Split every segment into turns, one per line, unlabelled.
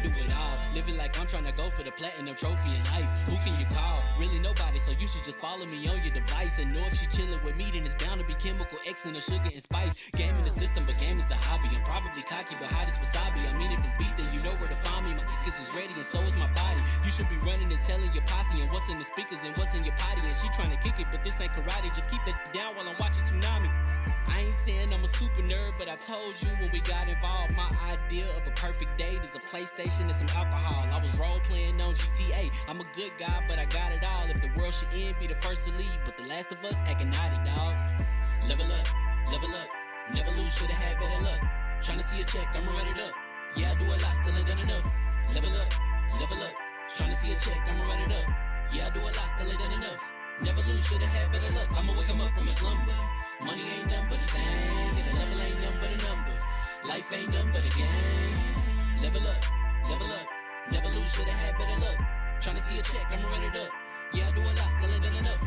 do it all. Living like I'm trying to go for the platinum trophy in life. Who can you call? Really nobody, so you should just follow me on your device. And know if she chilling with me, then it's bound to be chemical X and the sugar and spice. Game in the system, but game is the hobby. I'm probably cocky, but hot as wasabi. I mean, if it's beef, then you know where to find me. My niggas is ready, and so is my body. You should be running and telling your posse and what's in the speakers and what's in your potty. And she trying to kick it, but this ain't karate. Just keep that shit down while I'm watching Tsunami. I ain't saying I'm a super nerd, but I told you when we got involved, my idea of a perfect date is a PlayStation and some alcohol. I was role playing on GTA. I'm a good guy, but I got it all. If the world should end, be the first to leave, but the last of us acting naughty, dog. Level up, never lose, should've had better luck. Tryna see a check, I'ma run it up. Yeah, I do a lot, still ain't done enough. Level up, tryna see a check, I'ma run it up. Yeah, I do a lot, still ain't done enough. Never lose, should've had better luck. I'ma wake 'em up from a slumber. Money ain't nothing but a thing, and the level ain't nothing but a number. Life ain't nothing but a game. Level up, never lose, should've had better luck. Tryna see a check, I'ma run it up. Yeah, I do a lot, still ain't done enough.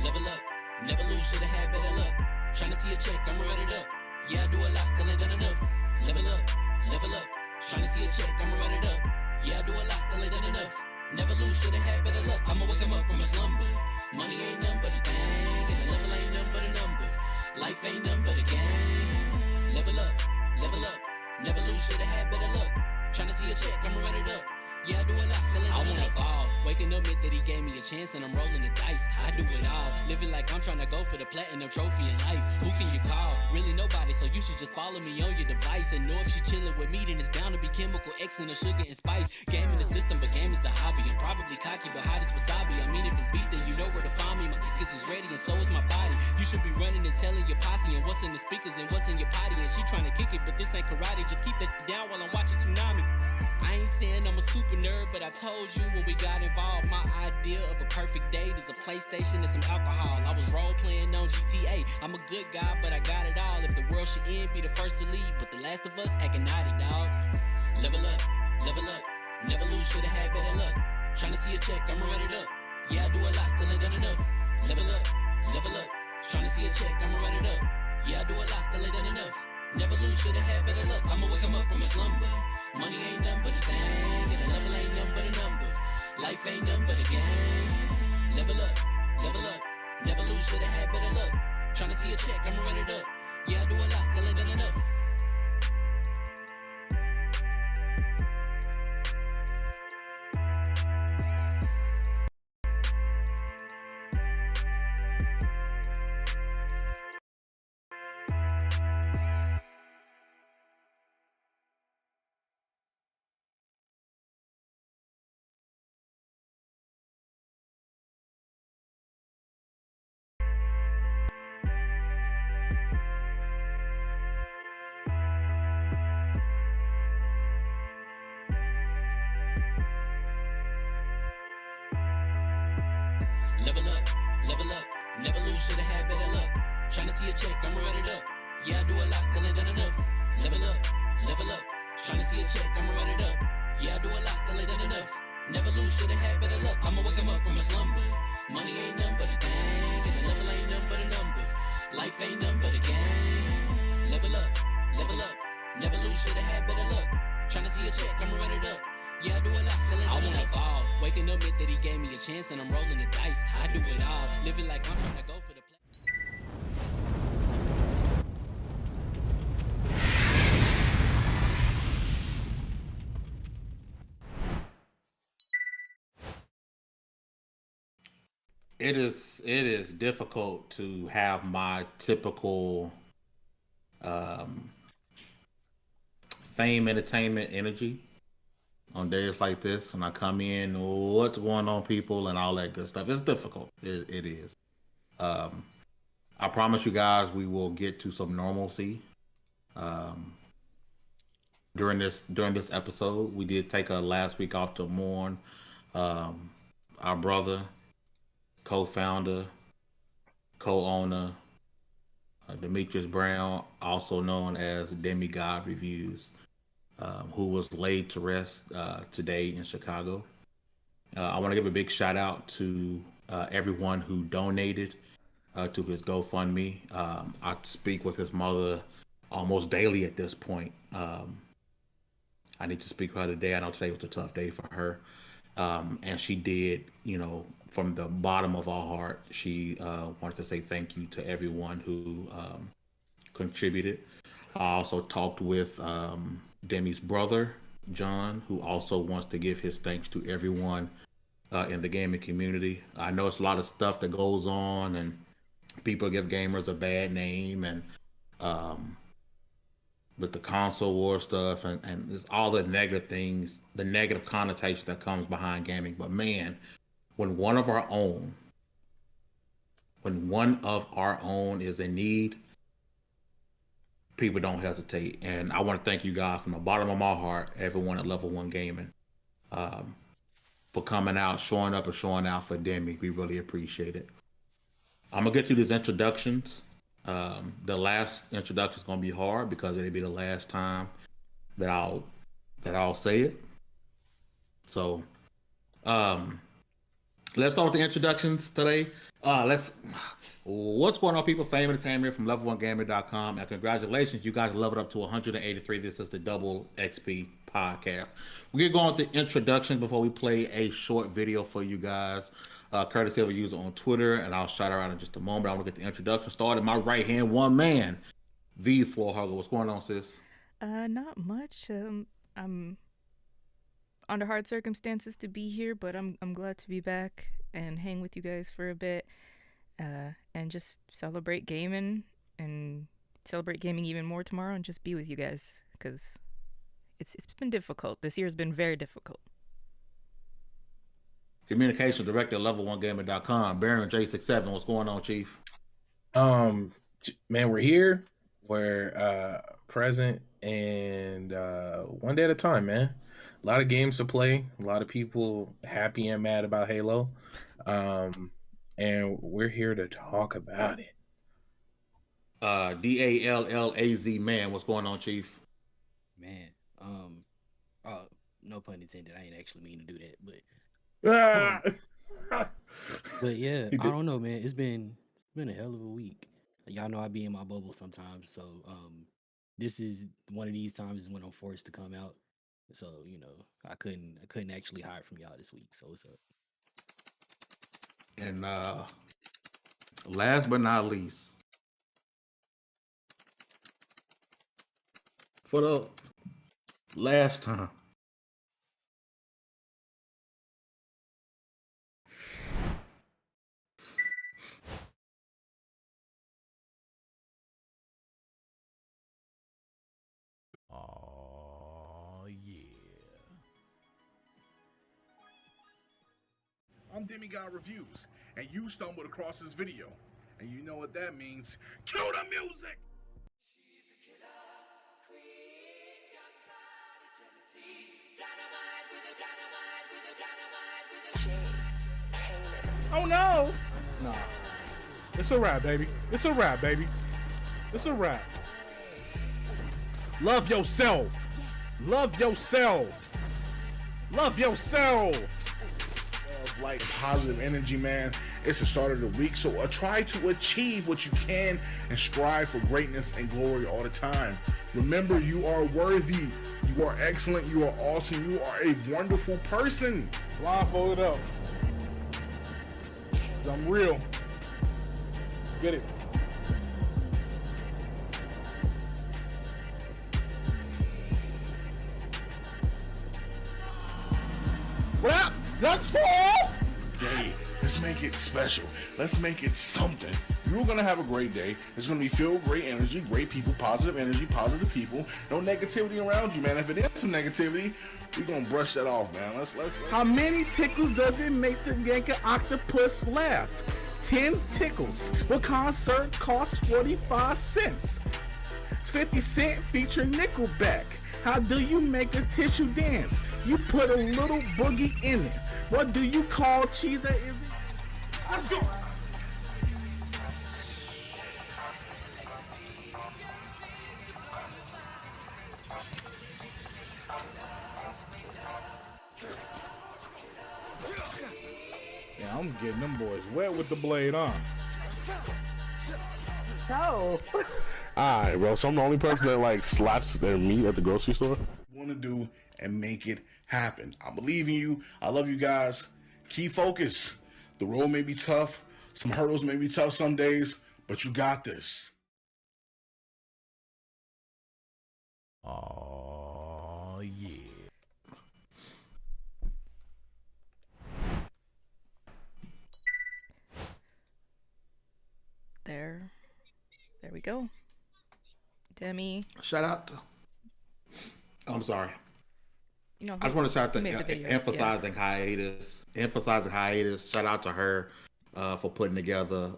Level up, never lose, should've had better luck. Tryna see a check, I'ma run it up. Yeah, I do a lot, still ain't done enough. Level up, tryna see a check, I'ma run it up. Yeah, I do a lot, still ain't done enough. Never lose, should've had better luck. I'ma wake 'em up from a slumber. Money ain't nothing but a thing, and the level ain't nothing but a number. Life ain't nothing but a game. Level up, never lose, should've had better luck. Tryna see a check, I'ma run it up. Yeah, I do a lot, still ain't done enough. I wanna ball. Waking up meant that he gave me a chance and I'm rolling the dice. I do it all. Living like I'm trying to go for the platinum trophy in life. Who can you call? Really nobody, so you should just follow me on your device. And know if she chilling with me, then it's bound to be chemical X and the sugar and spice. Game in the system, but game is the hobby. I'm probably cocky, but hot as wasabi. I mean, if it's beef, then you know where to find me. My niggas is ready, and so is my body. You should be running and telling your posse and what's in the speakers and what's in your potty. And she trying to kick it, but this ain't karate. Just keep that shit down while I'm watching Tsunami. I ain't saying I'm a super nerd, but I told you when we got involved, my idea of a perfect date is a PlayStation and some alcohol. I was role playing on GTA. I'm a good guy, but I got it all. If the world should end, be the first to leave, but the last of us acting naughty, dog. Level up, never lose, should've had better luck. Tryna see a check, I'ma run it up. Yeah, I do a lot, still ain't done enough. Level up, tryna see a check, I'ma run it up. Yeah, I do a lot, still ain't done enough. Never lose, should've had better luck. I'ma wake 'em up from a slumber. Money ain't nothing but a thing, and the level ain't nothing but a number. Life ain't nothing but a game. Level up, never lose, should've had better luck. Tryna see a check, I'ma run it up. Yeah, I do a lot, still ain't done enough. Level up, never lose, should've had better luck. Tryna see a check, I'ma run it up. Yeah, I do a lot, still ain't done enough. Level up, tryna see a check, I'ma run it up. Yeah, I do a lot, still ain't done enough. Never lose, should've had better luck. I'ma wake 'em up from a slumber. Money ain't nothing but a thing, and the level ain't nothing but a number. Life ain't nothing but a game. Level up, never lose, should've had better luck. Tryna see a check, I'ma run it up. Yeah, I do a lot, still ain't done enough. Ball. Waking up meant that he gave me a chance and I'm rolling the dice. I do it all. Living like I'm trying to go for the
It is difficult to have my typical fame entertainment energy on days like this when I come in, what's going on, people, and all that good stuff. It's difficult. It is. I promise you guys we will get to some normalcy. Um, during this episode, we did take a last week off to mourn um, our brother, co-founder, co-owner, Demetrius Brown, also known as DemiGodReviews, who was laid to rest today in Chicago. I want to give a big shout out to everyone who donated to his GoFundMe. I speak with his mother almost daily at this point. I need to speak with her today. I know today was a tough day for her. And she did, from the bottom of our heart, she wanted to say thank you to everyone who contributed. I also talked with Demi's brother, John, who also wants to give his thanks to everyone in the gaming community. I know it's a lot of stuff that goes on, and people give gamers a bad name, and with the console war stuff, and it's all the negative things, the negative connotation that comes behind gaming. But man, when one of our own is in need, people don't hesitate. And I want to thank you guys from the bottom of my heart, everyone at Level 1 Gaming, for coming out, showing up, and showing out for Demi. We really appreciate it. I'm gonna get through these introductions. The last introduction is gonna be hard because it'll be the last time that I'll say it. So, let's start with the introductions today. What's going on, people? Fame Entertainment from Level1Gamer.com, and congratulations, you guys leveled up to 183. This is the Double XP podcast. We're going to introductions before we play a short video for you guys, courtesy of a user on Twitter, and I'll shout her out in just a moment. I want to get the introduction started. My right hand, one man, the floor hugger. What's going on, sis?
Not much. I'm under hard circumstances to be here, but I'm glad to be back and hang with you guys for a bit, and just celebrate gaming even more tomorrow, and just be with you guys, because it's been difficult. This year's been very difficult.
Communication Director at Level1Gamer.com, Baron J67. What's going on, Chief?
Man, we're here. We're present, and one day at a time, man. A lot of games to play. A lot of people happy and mad about Halo, and we're here to talk about it.
DALLAZ man, what's going on, Chief?
Man, no pun intended. I ain't actually mean to do that, but yeah, I don't know, man. It's been a hell of a week. Y'all know I be in my bubble sometimes, so this is one of these times when I'm forced to come out. So I couldn't actually hide from y'all this week. So what's up?
And last but not least, for the last time,
I'm DemiGodReviews, and you stumbled across this video, and you know what that means. Cue the music!
Oh no! Nah. It's a wrap, baby. It's a wrap, baby. It's a wrap. Love yourself. Love yourself. Love yourself.
Like positive energy, man. It's the start of the week, so try to achieve what you can and strive for greatness and glory all the time. Remember, you are worthy. You are excellent. You are awesome. You are a wonderful person.
Blindfold it up. I'm real. Get it. What up? Let's fall off!
Hey, let's make it special. Let's make it something. You're gonna have a great day. It's gonna be filled with great energy, great people, positive energy, positive people. No negativity around you, man. If it is some negativity, we're gonna brush that off, man. Let's.
How many tickles does it make to yank an octopus laugh?
10 tickles. The concert costs 45 cents. 50 Cent featuring Nickelback. How do you make a tissue dance? You put a little boogie in it. What do you call cheese that is? Let's go. Yeah, I'm getting them boys wet with the blade on.
No.
Alright, bro. So I'm the only person that like slaps their meat at the grocery store.
Want to do and make it happen. I believe in you. I love you guys. Keep focused. The road may be tough. Some hurdles may be tough some days, but you got this. Oh yeah.
There we go. Demi.
Shout out to. I'm sorry.
You know,
I just want to shout out
made the
to
video,
emphasizing hiatus. Emphasizing hiatus. Shout out to her for putting together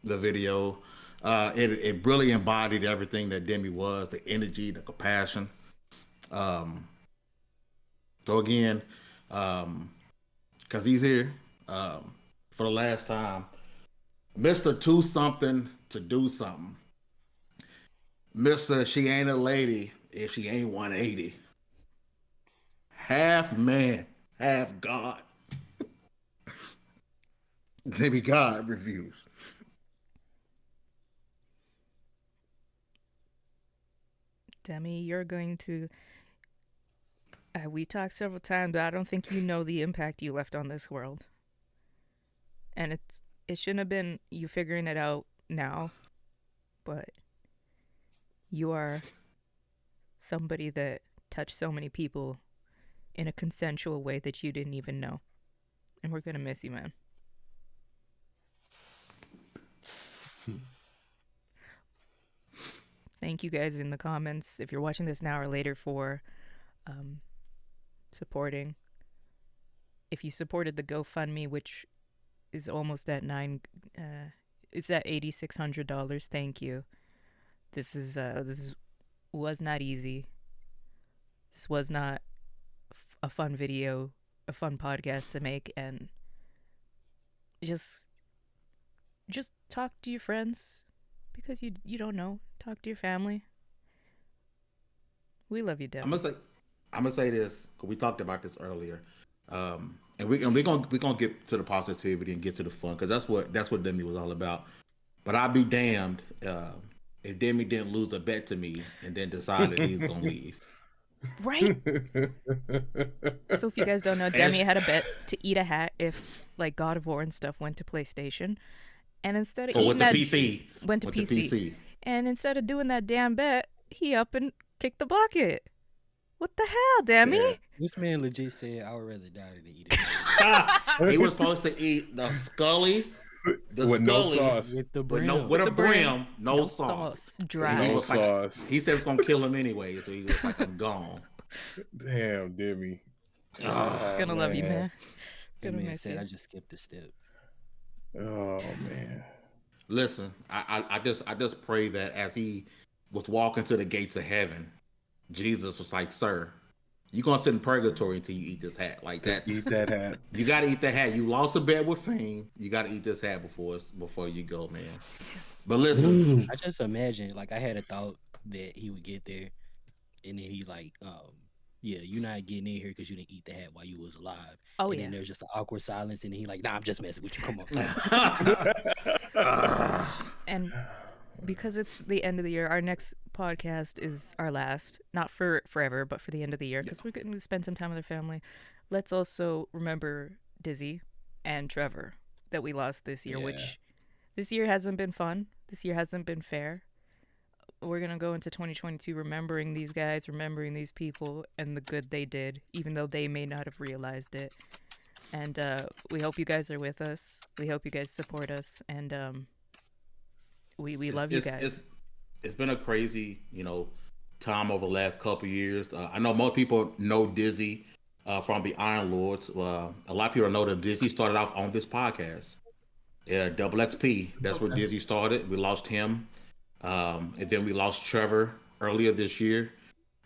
the video. It really embodied everything that Demi was, the energy, the compassion. So again, because he's here for the last time, Mr. Two Something to Do Something. Mr. She Ain't a Lady if she ain't 180. Half man, half God. DemiGodReviews.
Demi, you're going to. We talked several times, but I don't think you know the impact you left on this world. And it shouldn't have been you figuring it out now, but you are somebody that touched so many people in a consensual way that you didn't even know. And we're going to miss you, man. Thank you guys in the comments, if you're watching this now or later, for supporting. If you supported the GoFundMe, which is almost at it's at $8,600. Thank you. This was not easy. This was not a fun video, a fun podcast to make, and just talk to your friends, because you don't know. Talk to your family. We love you, Deb.
I'm gonna say this, because we talked about this earlier, and we're gonna get to the positivity and get to the fun, because that's what Demi was all about. But I'd be damned if Demi didn't lose a bet to me and then decided he's gonna leave.
Right? So if you guys don't know, Demi had a bet to eat a hat if like God of War and stuff went to PlayStation, and instead of eating that, went to PC. And instead of doing that damn bet, he up and kicked the bucket. What the hell, Demi?
Yeah. This man legit said, "I would rather die than eat it."
He was supposed to eat the Scully.
With no sauce.
With the
With
brim.
a brim, no sauce.
Dry.
No sauce.
He said it's gonna kill him anyway, so he was like, "I'm gone."
Damn, Demi.
Gonna love you, man.
That
Gonna
man
miss
said,
you.
"I just skipped a step."
Oh man.
Listen, I just pray that as he was walking to the gates of heaven, Jesus was like, "Sir, you're gonna sit in purgatory until you eat this hat." Like that.
Eat that hat.
You gotta eat that hat. You lost a bet with Fame. You gotta eat this hat before you go, man. But listen,
I just imagine, like, I had a thought that he would get there, and then he like, yeah, you're not getting in here because you didn't eat the hat while you was alive.
Oh,
and
yeah.
then there's just an awkward silence, and then he like, "Nah, I'm just messing with you. Come on."
And because it's the end of the year, our next podcast is our last, not for forever, but for the end of the year, because we're going to spend some time with our family. Let's also remember Dizzy and Trevor that we lost this year, which this year hasn't been fun. This year hasn't been fair. We're going to go into 2022 remembering these guys, remembering these people and the good they did, even though they may not have realized it. And we hope you guys are with us. We hope you guys support us. And we love you guys.
It's been a crazy, time over the last couple of years. I know most people know Dizzy from the Iron Lords. A lot of people know that Dizzy started off on this podcast. Yeah, Double XP. That's where
okay.
Dizzy started. We lost him, and then we lost Trevor earlier this year,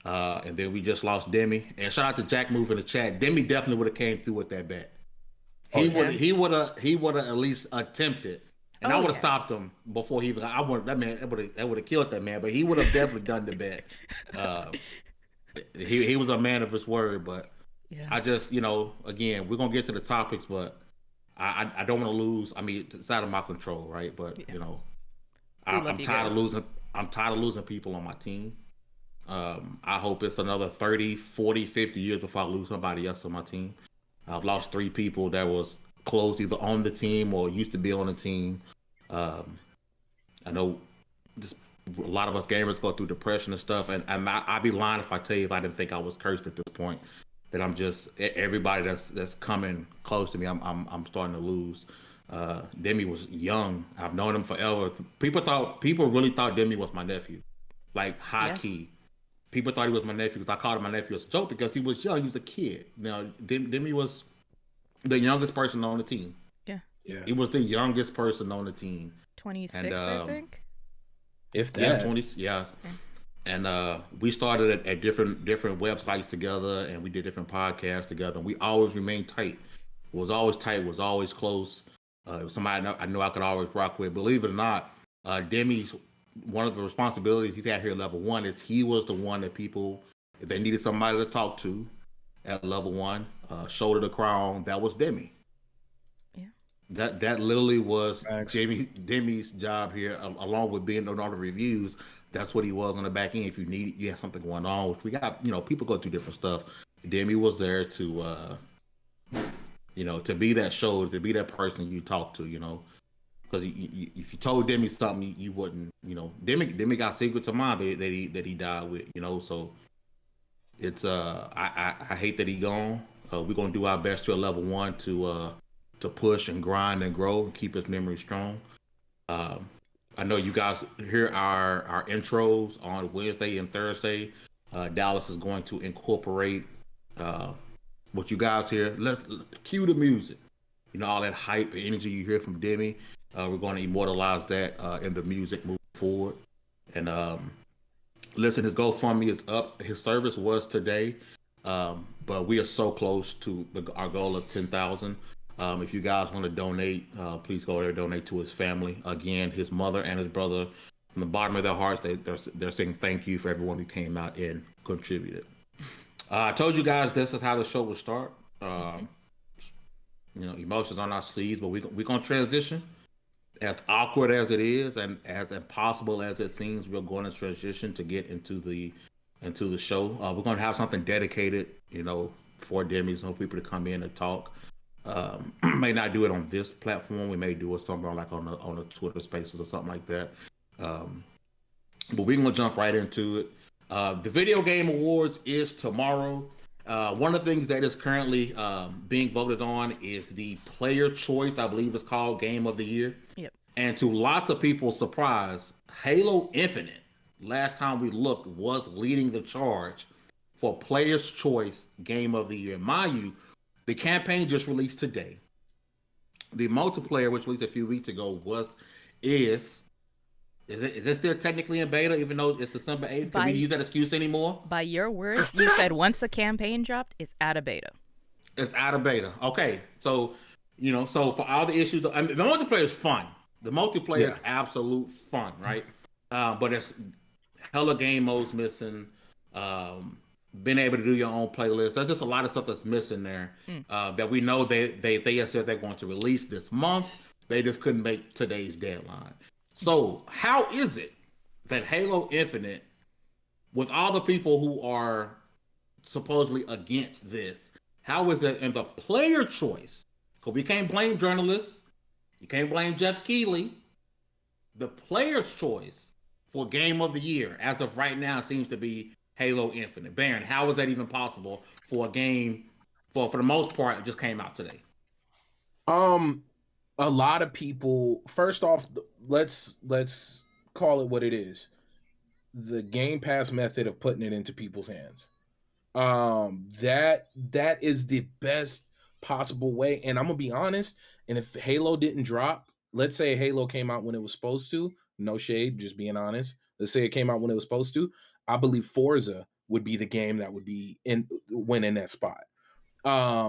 and then we just lost Demi. And shout out to Jack Move in the chat. Demi definitely would have came through with that bet.
Oh,
He
yeah.
would he would have at least attempted, and I
Oh
would have
yeah.
stopped him before he even. I would that man that would have killed that man, but he would have definitely done the bet. Uh, he was a man of his word, but
Yeah.
I just again we're gonna get to the topics, but I don't want to lose. I mean, it's out of my control, right? But
Yeah.
you know,
We love
I'm
you
tired of
guys.
losing. I'm tired of losing people on my team. I hope it's another 30, 40, 50 years before I lose somebody else on my team. I've lost 3 people that was close either on the team or used to be on the team. Um, I know just a lot of us gamers go through depression and stuff, and I'd be lying if I tell you if I didn't think I was cursed at this point. That I'm just everybody that's coming close to me. I'm starting to lose. Demi was young. I've known him forever. People really thought Demi was my nephew, like high
Yeah.
key. People thought he was my nephew because I called him my nephew as a joke because he was young. He was a kid. Now Demi was the youngest person on the team.
Yeah.
Yeah.
He was the youngest person on the team.
26,
And
I think.
If
yeah,
that.
20. Yeah, and we started at different websites together, and we did different podcasts together. And we always remained tight. It was always tight. It was always close. It was somebody I knew I could always rock with. Believe it or not, Demi's one of the responsibilities he's had here at level 1 is he was the one that people, if they needed somebody to talk to at level 1, shoulder the crown. That was Demi.
Yeah.
That literally was
Thanks.
Demi's job here, along with being on all the reviews. That's what he was on the back end. If you had something going on, which we got, people go through different stuff. Demi was there to, to be that shoulder, to be that person you talk to, because if you told Demi something, you wouldn't, Demi got secrets of mine that he died with, so it's I hate that he gone. We're gonna do our best to a level 1 to push and grind and grow and keep his memory strong. I know you guys hear our intros on Wednesday and Thursday. Dallas is going to incorporate what you guys hear. Let's cue the music. All that hype and energy you hear from Demi. We're going to immortalize that in the music moving forward. And listen, his GoFundMe is up. His service was today, but we are so close to our goal of 10,000. If you guys want to donate, please go there, donate to his family. Again, his mother and his brother, from the bottom of their hearts, they're saying thank you for everyone who came out and contributed. I told you guys this is how the show will start. Emotions on our sleeves, but we're gonna transition. As awkward as it is, and as impossible as it seems, we're going to transition to get into the show. We're going to have something dedicated, for Demi, so people to come in and talk. May not do it on this platform. We may do it somewhere like on the Twitter Spaces or something like that. But we're gonna jump right into it. The Video Game Awards is tomorrow. One of the things that is currently being voted on is the Player Choice, I believe it's called, Game of the Year.
Yep.
And to lots of people's surprise, Halo Infinite, last time we looked, was leading the charge for Player's Choice Game of the Year. Mind you, the campaign just released today. The multiplayer, which released a few weeks ago, is it still technically in beta, even though it's December 8th? Can we use that excuse anymore?
By your words, you said once the campaign dropped, it's out of beta.
It's out of beta. Okay. So, so for all the issues, the multiplayer is fun. The multiplayer is absolute fun, right? But it's hella game modes missing. Being able to do your own playlist. There's just a lot of stuff that's missing there that we know they said they're going to release this month. They just couldn't make today's deadline. So how is it that Halo Infinite, with all the people who are supposedly against this, how is it in the player choice? Because we can't blame journalists. You can't blame Jeff Keighley. The player's choice for Game of the Year, as of right now, seems to be Halo Infinite. Baron, how is that even possible for a game, for the most part, it just came out today?
A lot of people, first off, let's call it what it is. The Game Pass method of putting it into people's hands. That is the best possible way. And I'm gonna be honest, and if Halo didn't drop let's say Halo came out when it was supposed to. No shade, just being honest. Let's say it came out when it was supposed to. I believe Forza would be the game that would be in that spot.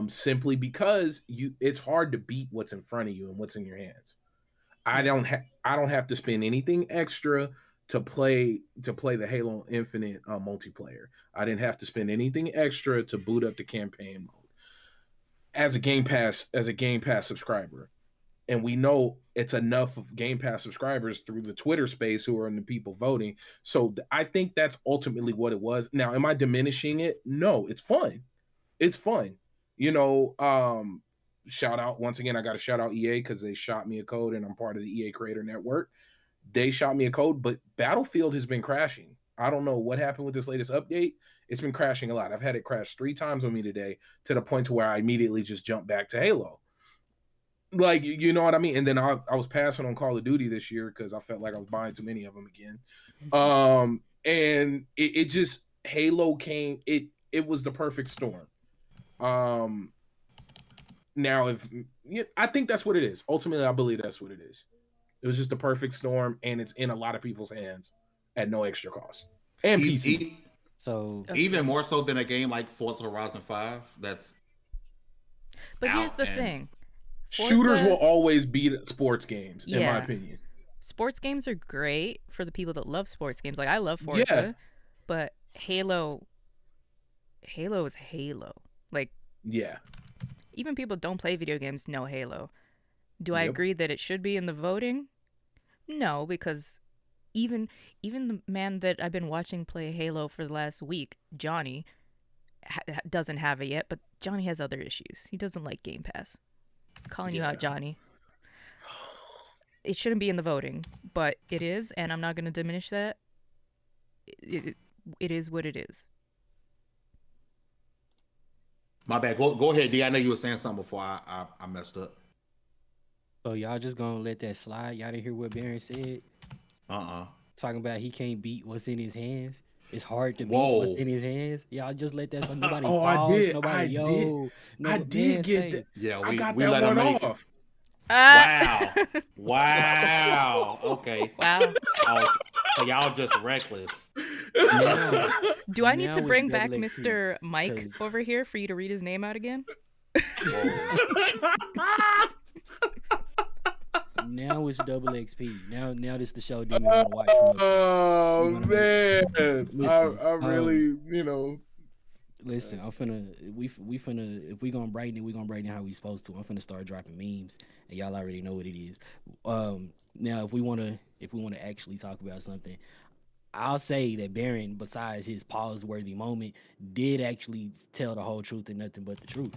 Simply because it's hard to beat what's in front of you and what's in your hands. I don't have to spend anything extra to play the Halo Infinite multiplayer. I didn't have to spend anything extra to boot up the campaign mode. As a Game Pass subscriber, and we know it's enough of Game Pass subscribers through the Twitter space who are in the people voting. So I think that's ultimately what it was. Now, am I diminishing it? No, it's fun. It's fun. You know, shout out once again. I got to shout out EA because they shot me a code, and I'm part of the EA Creator Network. They shot me a code, but Battlefield has been crashing. I don't know what happened with this latest update. It's been crashing a lot. I've had it crash 3 times on me today to the point to where I immediately just jumped back to Halo. Like, you know what I mean? And then I was passing on Call of Duty this year because I felt like I was buying too many of them again. And it just, Halo came, it was the perfect storm. Now, I think that's what it is. Ultimately, I believe that's what it is. It was just the perfect storm, and it's in a lot of people's hands at no extra cost. And PC.
So
even more so than a game like Forza Horizon 5 that's
But here's the thing.
Shooters will always beat sports games, in my opinion.
Sports games are great for the people that love sports games. Like, I love Forza, but Halo is Halo. Like, even people that don't play video games know Halo. Do I agree that it should be in the voting? No, because even the man that I've been watching play Halo for the last week, Johnny, doesn't have it yet, but Johnny has other issues. He doesn't like Game Pass. Calling you out, Johnny. It shouldn't be in the voting, but it is, and I'm not going to diminish that. It is what it is.
My bad. Go ahead, D. I know you were saying something before I messed up.
So y'all just gonna let that slide? Y'all didn't hear what Baron said? Talking about he can't beat what's in his hands. It's hard to beat what's in his hands. Y'all just let that. Nobody pause.
I did.
Nobody
I did get that.
Yeah,
I got
we
that
let
one
him make
off.
Wow. Okay.
Wow.
So y'all just reckless.
Do I need to bring back Mr. Mike over here for you to read his name out again?
Now it's double XP. Now this the show Demi want to watch.
Oh man, listen, I really,
Listen, I'm finna. We finna. If we gonna brighten it, we gonna brighten it how we supposed to. I'm finna start dropping memes, and y'all already know what it is. Now if we wanna actually talk about something, I'll say that Baron, besides his pause-worthy moment, did actually tell the whole truth and nothing but the truth.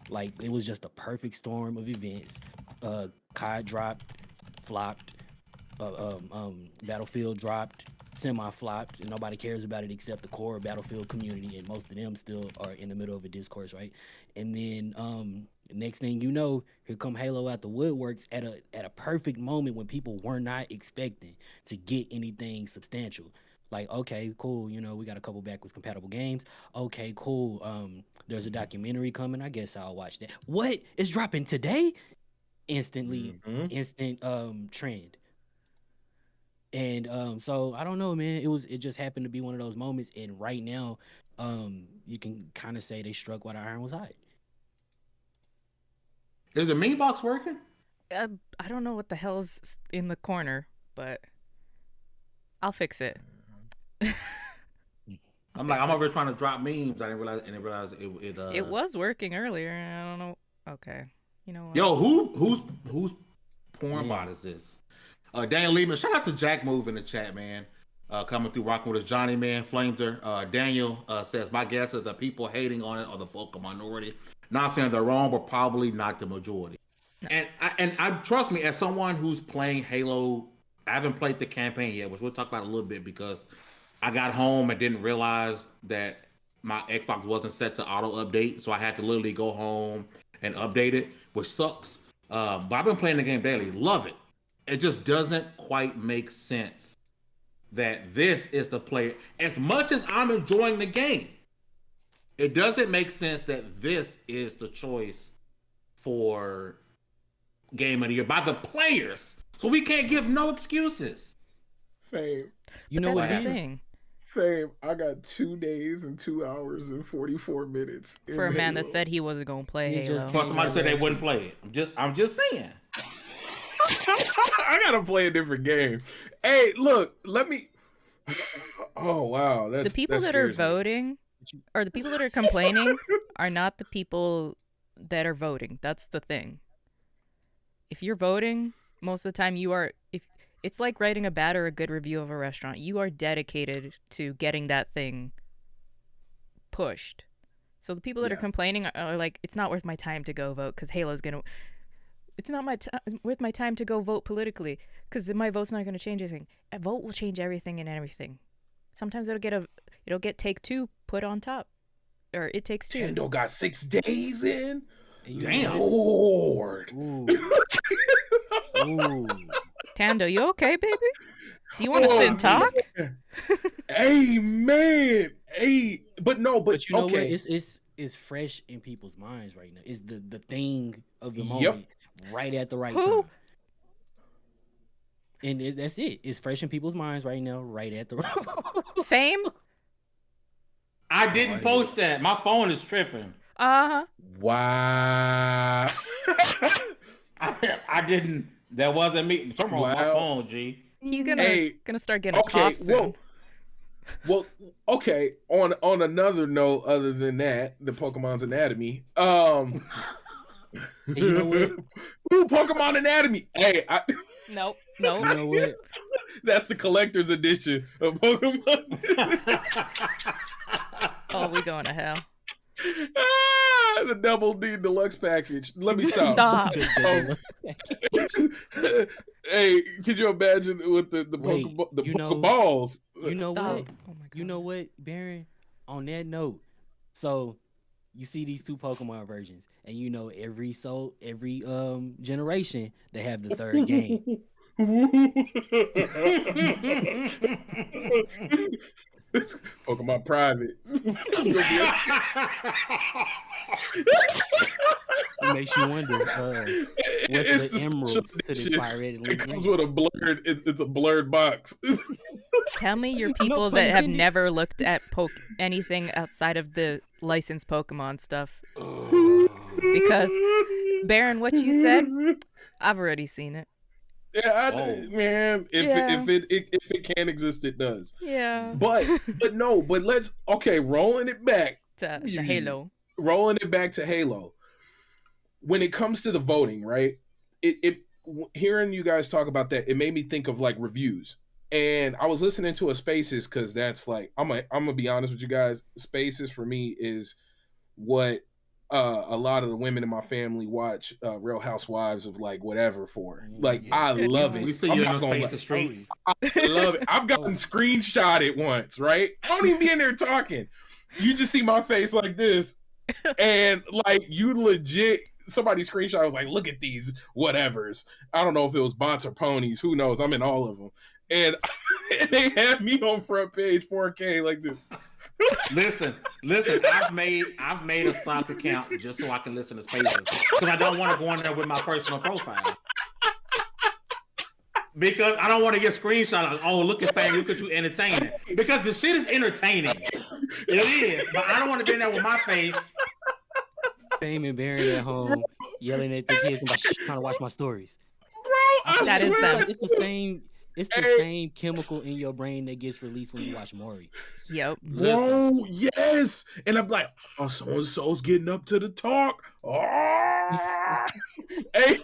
Like, it was just a perfect storm of events. COD dropped, flopped, Battlefield dropped, semi-flopped, and nobody cares about it except the core Battlefield community, and most of them still are in the middle of a discourse, right? And then next thing you know, here come Halo out the woodworks at a perfect moment when people were not expecting to get anything substantial. Like, okay, cool, we got a couple backwards compatible games. Okay, cool. There's a documentary coming. I guess I'll watch that. What? It's dropping today? Instantly, instant trend. And so I don't know, man. It just happened to be one of those moments. And right now, you can kind of say they struck while the iron was hot.
Is the meme box working?
I don't know what the hell's in the corner, but I'll fix it.
I'm over here trying to drop memes. I didn't realize it.
It was working earlier. I don't know. Okay, you know what?
Yo, who's porn bot is this? Daniel Lehman. Shout out to Jack Move in the chat, man. Coming through, rocking with us, Johnny, man. Flameter. Daniel says, my guess is that people hating on it are the vocal minority. Not saying they're wrong, but probably not the majority. No. And I trust me, as someone who's playing Halo, I haven't played the campaign yet, which we'll talk about a little bit because I got home and didn't realize that my Xbox wasn't set to auto update, so I had to literally go home and update it, which sucks. But I've been playing the game daily. Love it. It just doesn't quite make sense that this is the play. As much as I'm enjoying the game, it doesn't make sense that this is the choice for game of the year by the players. So we can't give no excuses.
Fame.
You know
That's
what
the
it is?
thing.
Fame. I got 2 days and 2 hours and 44 minutes
For a man that
Halo.
said he wasn't gonna play
He just
Halo.
For somebody said they wouldn't play it. I'm just saying.
I gotta play a different game. Hey, look, let me. Oh wow,
The people that are voting or the people that are complaining are not the people that are voting. That's the thing. If you're voting, most of the time you are. If it's like writing a bad or a good review of a restaurant, you are dedicated to getting that thing pushed. So the people that are complaining are like, it's not worth my time to go vote because Halo's gonna. It's not worth my time to go vote politically because my vote's not gonna change anything. A vote will change everything and everything. Sometimes it'll get Take Two put on top, or It Takes Two.
Nintendo got 6 days in.
Damn.
Lord.
Ooh. Ooh.
Tando, you okay, baby? Do you want to sit and talk?
Hey man, hey, but
you know what?
okay.
It's fresh in people's minds right now. It's the thing of the
Yep.
moment, right at the right
Who?
time. And that's it. It's fresh in people's minds right now, right at the right.
Fame?
I didn't post that. My phone is tripping.
Uh-huh.
Wow.
I didn't. That wasn't me. Something wrong with my phone, G.
He's gonna start getting a
Okay,
cough soon.
well, okay. On another note, other than that, the Pokemon's Anatomy.
You know what?
Ooh, Pokemon Anatomy. Hey,
Nope.
You know what?
that's the collector's edition of Pokemon.
Oh, we going to hell.
The Double D Deluxe package. Let me stop.
Stop.
Hey, could you imagine with the
Wait,
Pokeballs?
You know
Stop.
what?
Oh my God.
You know what, Baron? On that note, so you see these 2 Pokemon versions, and you know every generation they have the 3rd game.
Pokemon Private. It's gonna
It makes you wonder what's
It's
the
the
emerald
special
to this
edition.
Fire Red and
It
Leaf
comes
Green.
with a blurred. It's a blurred box.
Tell me you're people
pun
that have
intended.
never looked at anything outside of the licensed Pokemon stuff. Because, Baron, what you said, I've already seen it.
Yeah,
Oh.
man. If it can exist, it does.
Yeah.
But let's rolling it back.
To Halo.
Rolling it back to Halo. When it comes to the voting, right? Hearing you guys talk about that, it made me think of like reviews. And I was listening to a Spaces because that's like I'm gonna be honest with you guys. Spaces for me is what a lot of the women in my family watch Real Housewives of like whatever for. Like I
Good
love
God.
it.
We see
I'm
you in
not
those
gonna
spaces streets.
I love it. I've gotten screenshotted once, right? I don't even be in there talking. You just see my face like this, and like you legit. Somebody screenshot was like, "Look at these whatevers." I don't know if it was bots or ponies. Who knows? I'm in all of them, and they had me on front page 4K like this.
Listen. I've made a stock account just so I can listen to Spaces because I don't want to go in there with my personal profile. Because I don't want to get screenshots like, oh, look at that, look at you entertaining. Because the shit is entertaining. It is, but I don't want to be in there with my face.
Fame and Baron at home yelling at the kids and like, trying to watch my stories.
Bro,
That is them.
It's the same. It's the same chemical in your brain that gets released when you watch Maury.
Yep.
Bro, yes. And I'm like, oh, so-and-so's getting up to the talk. Oh. Hey,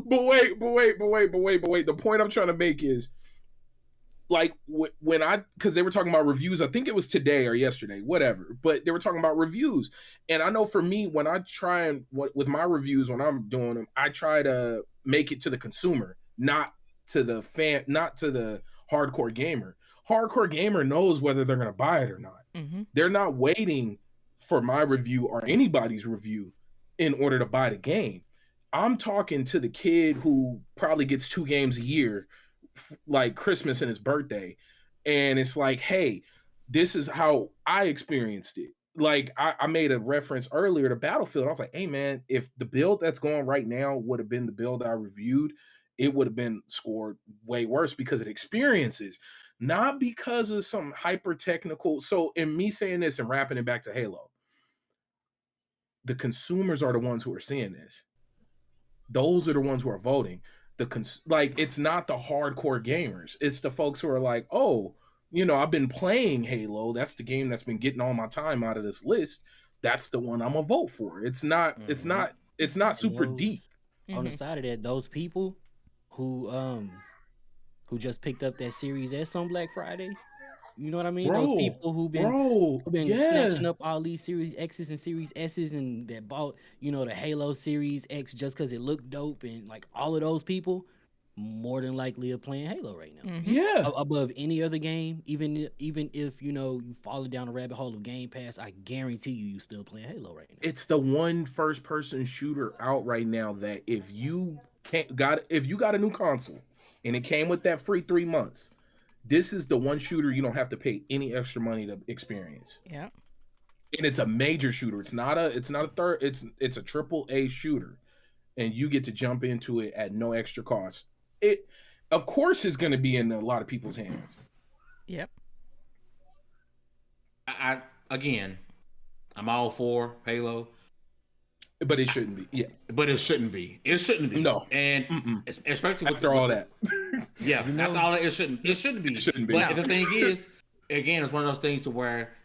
but wait. The point I'm trying to make is, like, because they were talking about reviews, I think it was today or yesterday, whatever, but they were talking about reviews. And I know for me, when I try and, with my reviews, when I'm doing them, I try to make it to the consumer, not to the fan, not to the hardcore gamer. Hardcore gamer knows whether they're going to buy it or not.
Mm-hmm.
They're not waiting for my review or anybody's review in order to buy the game. I'm talking to the kid who probably gets 2 games a year, like Christmas and his birthday. And it's like, hey, this is how I experienced it. like I made a reference earlier to Battlefield. I was like, hey man, if the build that's going right now would have been the build I reviewed, it would have been scored way worse because it experiences, not because of some hyper technical. So in me saying this and wrapping it back to Halo, the consumers are the ones who are seeing this. Those are the ones who are voting. Like it's not the hardcore gamers. It's the folks who are like, oh, you know, I've been playing Halo. That's the game that's been getting all my time out of this list. That's the one I'm gonna vote for. It's not. It's not. It's not super deep.
On the side of that, those people who just picked up that Series S on Black Friday. You know what I mean? Those people who've been snatching up all these Series X's and Series S's and that bought, you know, the Halo Series X just because it looked dope, and like all of those people more than likely are playing Halo right now.
Yeah.
Above any other game, even if you know you falling down the rabbit hole of Game Pass, I guarantee you still playing Halo right now.
It's the one first person shooter out right now that if you got a new console and it came with that free 3 months, this is the one shooter you don't have to pay any extra money to experience.
Yeah.
And it's a major shooter. It's not a third, it's a AAA shooter. And you get to jump into it at no extra cost. It of course is going to be in a lot of people's hands.
Yep.
I'm all for Halo.
But it shouldn't be. Yeah.
But it shouldn't be. It shouldn't be.
No.
And especially
after all that.
Yeah. After all that, it shouldn't be.
It shouldn't be.
But the thing is, again, it's one of those things to where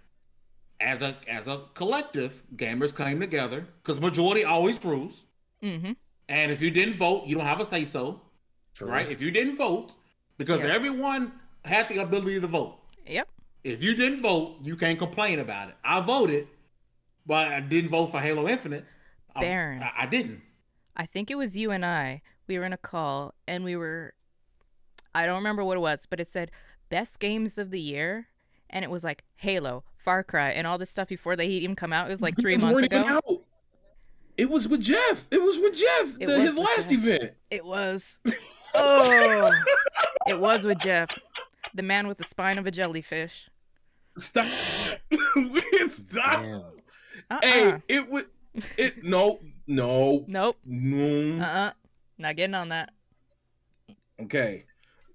as a collective, gamers came together because majority always rules.
Mm-hmm.
And if you didn't vote, you don't have a say so.
True.
Right? If you didn't vote, because everyone had the ability to vote.
Yep.
If you didn't vote, you can't complain about it. I voted, but I didn't vote for Halo Infinite.
Baron.
I didn't.
I think it was you and I. We were in a call and I don't remember what it was, but it said best games of the year. And it was like Halo, Far Cry, and all this stuff before they even come out. It was like 3 months ago.
It was with Jeff. His last event.
It was. Oh, it was with Jeff, the man with the spine of a jellyfish.
Stop. Stop. Hey, it would. Nope.
Not getting on that.
Okay,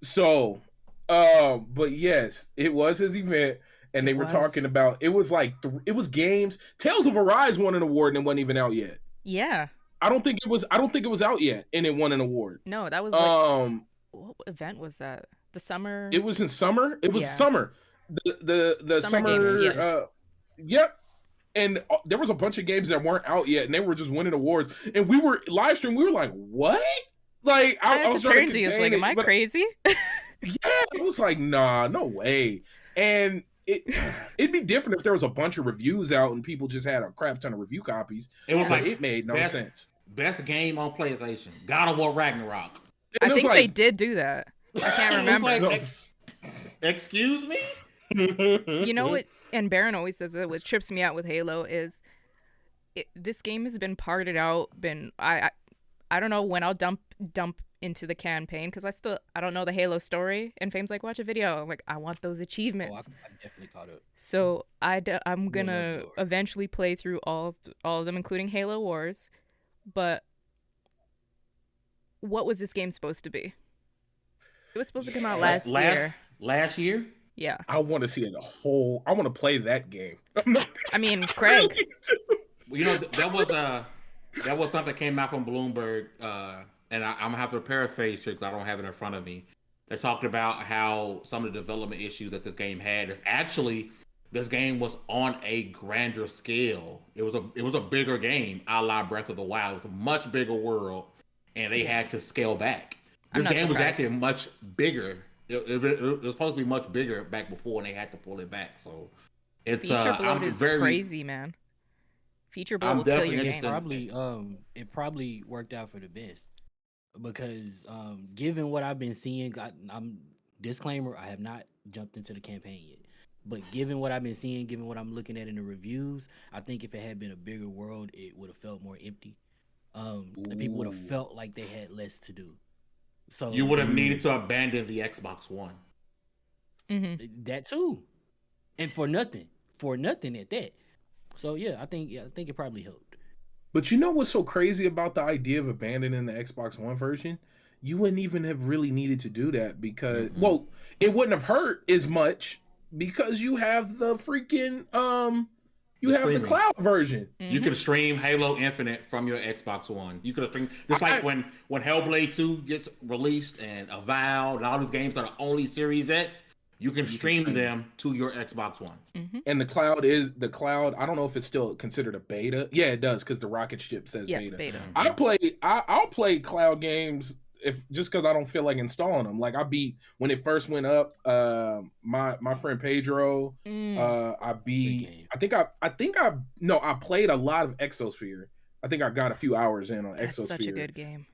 so, but yes, it was his event, and they were talking about it was like it was games. Tales of Arise won an award and it wasn't even out yet.
Yeah.
I don't think it was out yet, and it won an award.
No, that was like, what event was that? The summer.
It was in summer. It was summer. The summer.
Games, yes.
Yep. And there was a bunch of games that weren't out yet, and they were just winning awards. And we were live stream. We were like, "What?" Like I was trying to contain
like,
it.
"Am I crazy?"
Yeah, it was like, "Nah, no way." And it'd be different if there was a bunch of reviews out and people just had a crap ton of review copies.
It was like
it made no sense.
Best game on PlayStation, God of War Ragnarok.
I think they did do that. I can't remember.
Excuse me.
You know what? And Baron always says that what trips me out with Halo is this game has been parted out. I don't know when I'll dump into the campaign because I don't know the Halo story. And Fame's like, watch a video. I'm like, I want those achievements.
I definitely caught it.
So I'm gonna eventually play through all of them, including Halo Wars. But what was this game supposed to be? It was supposed to come out last year.
Last year?
Yeah.
I want to see it I want to play that game.
I mean, Craig.
You know, that was something that came out from Bloomberg, and I'm gonna have to paraphrase it because I don't have it in front of me. They talked about how some of the development issues that this game had is actually this game was on a grander scale. It was a bigger game, a la Breath of the Wild. It was a much bigger world, and they had to scale back. This game was actually much bigger. It was supposed to be much bigger back before, and they had to pull it back. So it's
feature bloat is crazy, man. Feature bloat will kill your game.
It probably worked out for the best because given what I've been seeing, I'm disclaimer, I have not jumped into the campaign yet. But given what I've been seeing, given what I'm looking at in the reviews, I think if it had been a bigger world, it would have felt more empty. And people would have felt like they had less to do. So
you would have needed to abandon the Xbox One.
Mm-hmm.
That too, and for nothing at that. So yeah, I think it probably helped.
But you know what's so crazy about the idea of abandoning the Xbox One version? You wouldn't even have really needed to do that because, well, it wouldn't have hurt as much because you have the freaking you
The
have the
streaming.
cloud version.
You can stream Halo Infinite from your Xbox One. You could have streamed just like when Hellblade 2 gets released and Avowed and all these games that are only Series X. You can stream them to your Xbox One.
And the cloud. I don't know if it's still considered a beta. Yeah, it does because the rocket ship says beta. I'll play cloud games if just because I don't feel like installing them. Like I beat when it first went up. My friend Pedro. I beat. I played a lot of Exosphere. I think I got a few hours in on Exosphere.
Such a good game.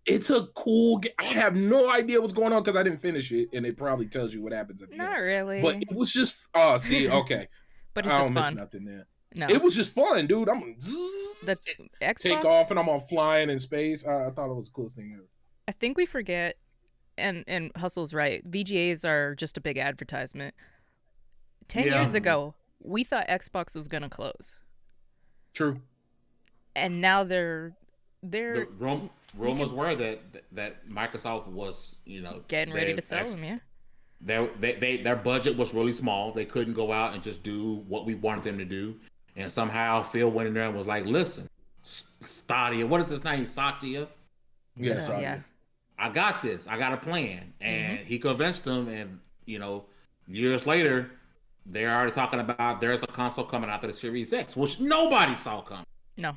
It's a cool game. I have no idea what's going on because I didn't finish it, and it probably tells you what happens at the end.
Not really.
But it was just okay.
But it's
I
just
don't
fun.
miss nothing there.
No,
it was just fun, dude. I'm
the Xbox,
take off and I'm on flying in space. I thought it was the coolest thing ever.
I think we forget, and Hustle's right. VGAs are just a big advertisement. 10 years ago, we thought Xbox was gonna close.
True.
And now they're
The rumors were that Microsoft was,
getting ready to sell them. Yeah.
Their budget was really small. They couldn't go out and just do what we wanted them to do. And somehow Phil went in there and was like, "Listen, Stadia, what is his name? Satya?
Yeah, Satya.
Yeah.
I got this. I got a plan." And he convinced them. And years later, they're already talking about there's a console coming after the Series X, which nobody saw coming.
No.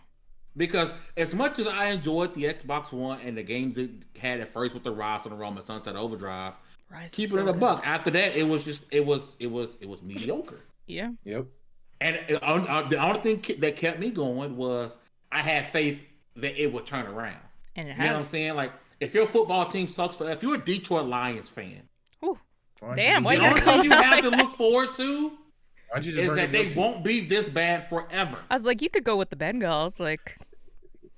Because as much as I enjoyed the Xbox One and the games it had at first with the Rise of the Rome and Sunset Overdrive, keep it in a buck. After that, it was mediocre.
Yeah.
Yep.
And the only thing that kept me going was I had faith that it would turn around.
And it
You know what I'm
has.
saying? Like, if your football team sucks, if you're a Detroit Lions fan,
Damn, why
the
you
only
gotta
thing you
come
have to
out?
look forward to is that they won't be this bad forever.
I was like, you could go with the Bengals. Like,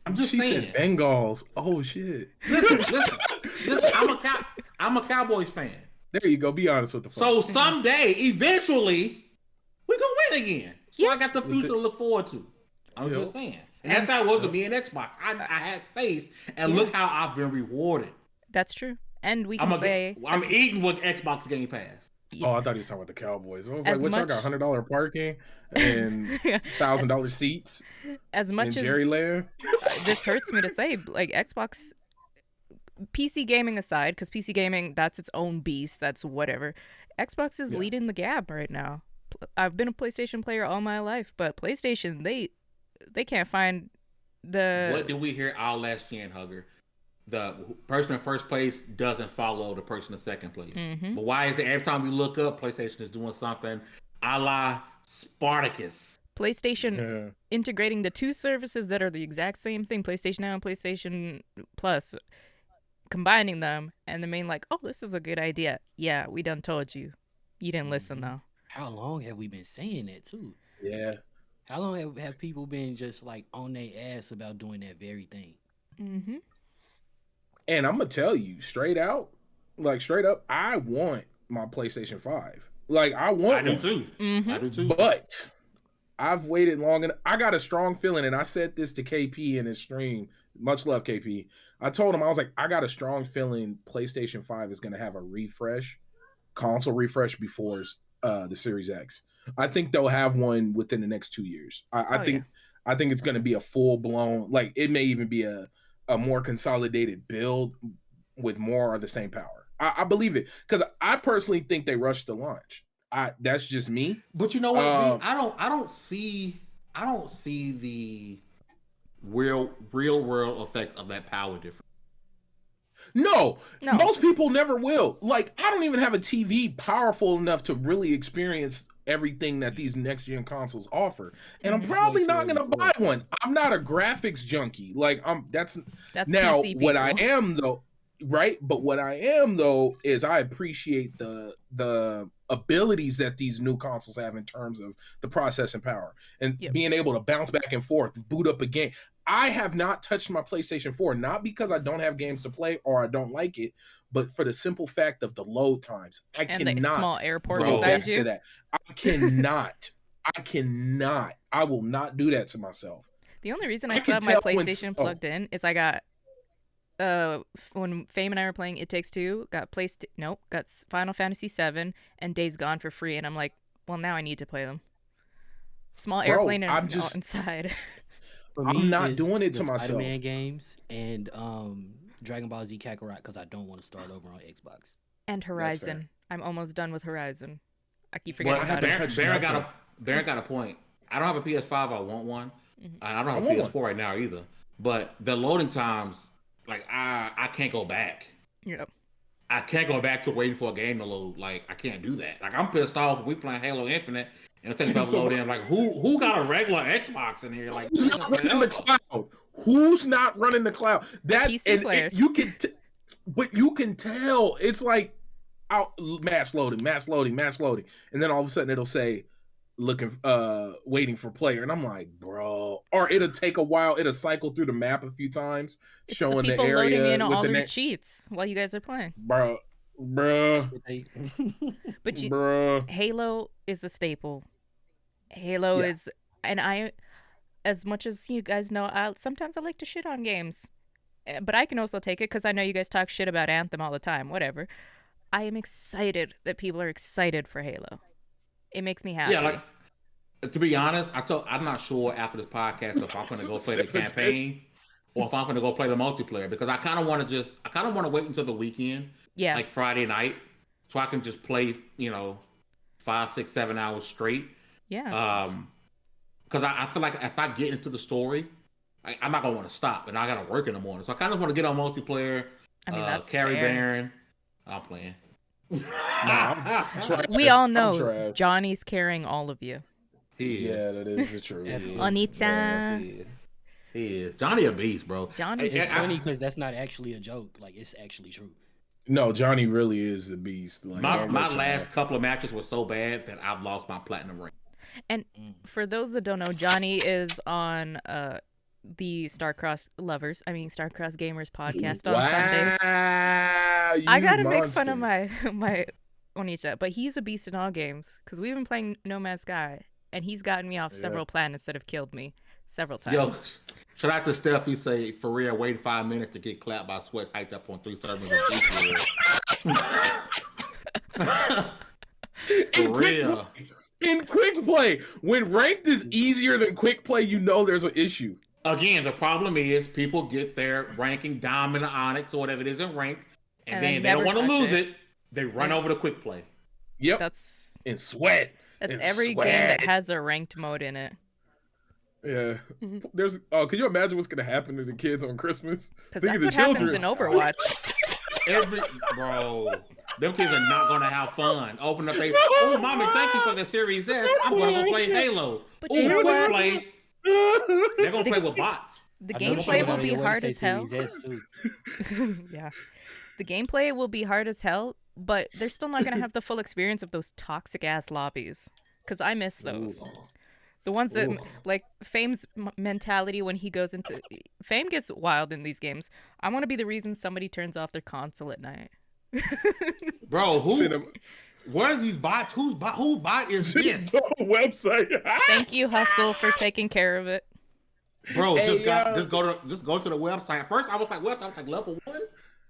I'm just
She
saying.
said Bengals. Oh shit.
Listen. I'm a Cowboys fan.
There you go. Be honest with the
So
folks.
someday, eventually, we're gonna win again. So I got the future to look forward to. I'm just saying. And that's how it was with me and Xbox. I had faith, and look how I've been rewarded.
that's true. And we can say
I'm eating with Xbox Game Pass.
Oh, I thought he was talking about the Cowboys. I was
As
like, what, y'all
much-
got $100 parking and $1,000 seats
as much
in
as
Jerry Lair?
this hurts me to say, like Xbox, PC gaming aside, because PC gaming, that's its own beast. That's whatever. Xbox is leading the gap right now. I've been a PlayStation player all my life, but PlayStation, they can't find the.
What did we hear all last year in Hugger? The person in first place doesn't follow the person in second place.
Mm-hmm.
But why is it every time we look up, PlayStation is doing something a la Spartacus?
PlayStation integrating the two services that are the exact same thing, PlayStation Now and PlayStation Plus, combining them, and the main like, oh, this is a good idea. Yeah, we done told you. You didn't listen though.
How long have we been saying that too?
Yeah.
How long have people been just like on their ass about doing that very thing?
Mm-hmm.
And I'm going to tell you straight up, I want my PlayStation 5. Like, I want
I do
one.
too.
Mm-hmm.
I do too.
But I've waited long enough. I got a strong feeling, and I said this to KP in his stream. Much love, KP. I told him, I was like, I got a strong feeling PlayStation 5 is going to have a console refresh before the Series X. I think they'll have one within the next 2 years. I think it's going to be a full blown, like it may even be a more consolidated build with more of the same power. I believe it because I personally think they rushed the launch. That's just me.
But you know what? I don't see the real world effects of that power difference.
No, most people never will. Like, I don't even have a TV powerful enough to really experience everything that these next gen consoles offer, and I'm probably not gonna buy one. I'm not a graphics junkie. Like, that's now
PC
what
people.
I am though, right? But what I am though is I appreciate the abilities that these new consoles have in terms of the processing power and being able to bounce back and forth, boot up a game. I have not touched my PlayStation 4, not because I don't have games to play or I don't like it, but for the simple fact of the load times. I
And
cannot
the small airport
go
beside
back
you.
to that. I cannot I will not do that to myself.
The only reason
I
I still
can
have my
tell when
PlayStation plugged in is I got when Fame and I were playing It Takes Two, got Final Fantasy VII and Days Gone for free, and I'm like, well, now I need to play them. Small airplane and inside.
For
I'm
me,
not
it's
doing it
the
to myself.
Spider-Man games and Dragon Ball Z Kakarot because I don't want to start over on Xbox.
And
fair.
Horizon. I'm almost done with Horizon. I keep
Well,
forgetting about it.
Baron got a point. I don't have a PS5. I want one. I don't have a
want
PS4 right now either. But the loading times, like I can't go back.
Yep.
I can't go back to waiting for a game to load. Like I can't do that. Like I'm pissed off if we playing Halo Infinite and it takes forever to load in. Like who got a regular Xbox in here? Like
who's not running the cloud? Who's not running the cloud? That
PC players.
But you can tell it's like mass loading, and then all of a sudden it'll say waiting for player, and I'm like, bro, or it'll take a while. It'll cycle through the map a few times,
It's
showing
the people
area
loading in all
with
their cheats while you guys are playing.
bro.
But
Bruh.
Halo is a staple. Halo is, and I, as much as you guys know, sometimes I like to shit on games, but I can also take it because I know you guys talk shit about Anthem all the time. Whatever. I am excited that people are excited for Halo. It makes me happy.
Yeah, like to be honest, I'm not sure after this podcast if I'm gonna go play the campaign or if I'm gonna go play the multiplayer because I kind of want to wait until the weekend.
Yeah.
Like Friday night, so I can just play, 5, 6, 7 hours straight.
Yeah.
Because I feel like if I get into the story, I'm not gonna want to stop, and I gotta work in the morning. So I kind of want to get on multiplayer.
I mean, that's
carry
fair.
Baron. I'm playing.
We all know Johnny's carrying all of you.
He is.
Yeah, that is the truth.
Onita.
He is. Johnny a beast, bro.
Johnny
It's funny because that's not actually a joke. Like it's actually true.
No, Johnny really is the beast. Like,
my last couple of matches were so bad that I've lost my platinum ring.
And for those that don't know, Johnny is on the Starcross Gamers podcast on Sundays. I gotta make fun of my Onita, but he's a beast in all games because we've been playing No Man's Sky, and he's gotten me off several planets that have killed me several times.
Yo, shout out to Steph. He say for real, wait 5 minutes to get clapped by Sweat hyped up on 3 servers. For real.
In quick play, when ranked is easier than quick play, you know there's an issue.
Again, the problem is people get their ranking Diamond, Onyx, or whatever it is in rank, and then they don't want to lose it. They run over the quick play.
Yep.
That's
in Sweat.
That's every game that has a ranked mode in it.
Yeah. There's. Oh, can you imagine what's gonna happen to the kids on Christmas?
Because that's what happens in Overwatch.
Bro, them kids are not gonna have fun. Open up oh, mommy, thank you for the Series S. I'm gonna go play Halo.
But you know what?
They're gonna play with bots.
The gameplay will be hard as hell. Yeah. The gameplay will be hard as hell, but they're still not going to have the full experience of those toxic-ass lobbies. Because I miss those. Ooh. The ones that, like, Fame's mentality when he goes into... Fame gets wild in these games. I want to be the reason somebody turns off their console at night.
Bro, where's these bots? Whose bot is this?
Website.
Thank you, Hustle, for taking care of it.
Bro, just go to the website. At first, I was like, what? I was like, level 1?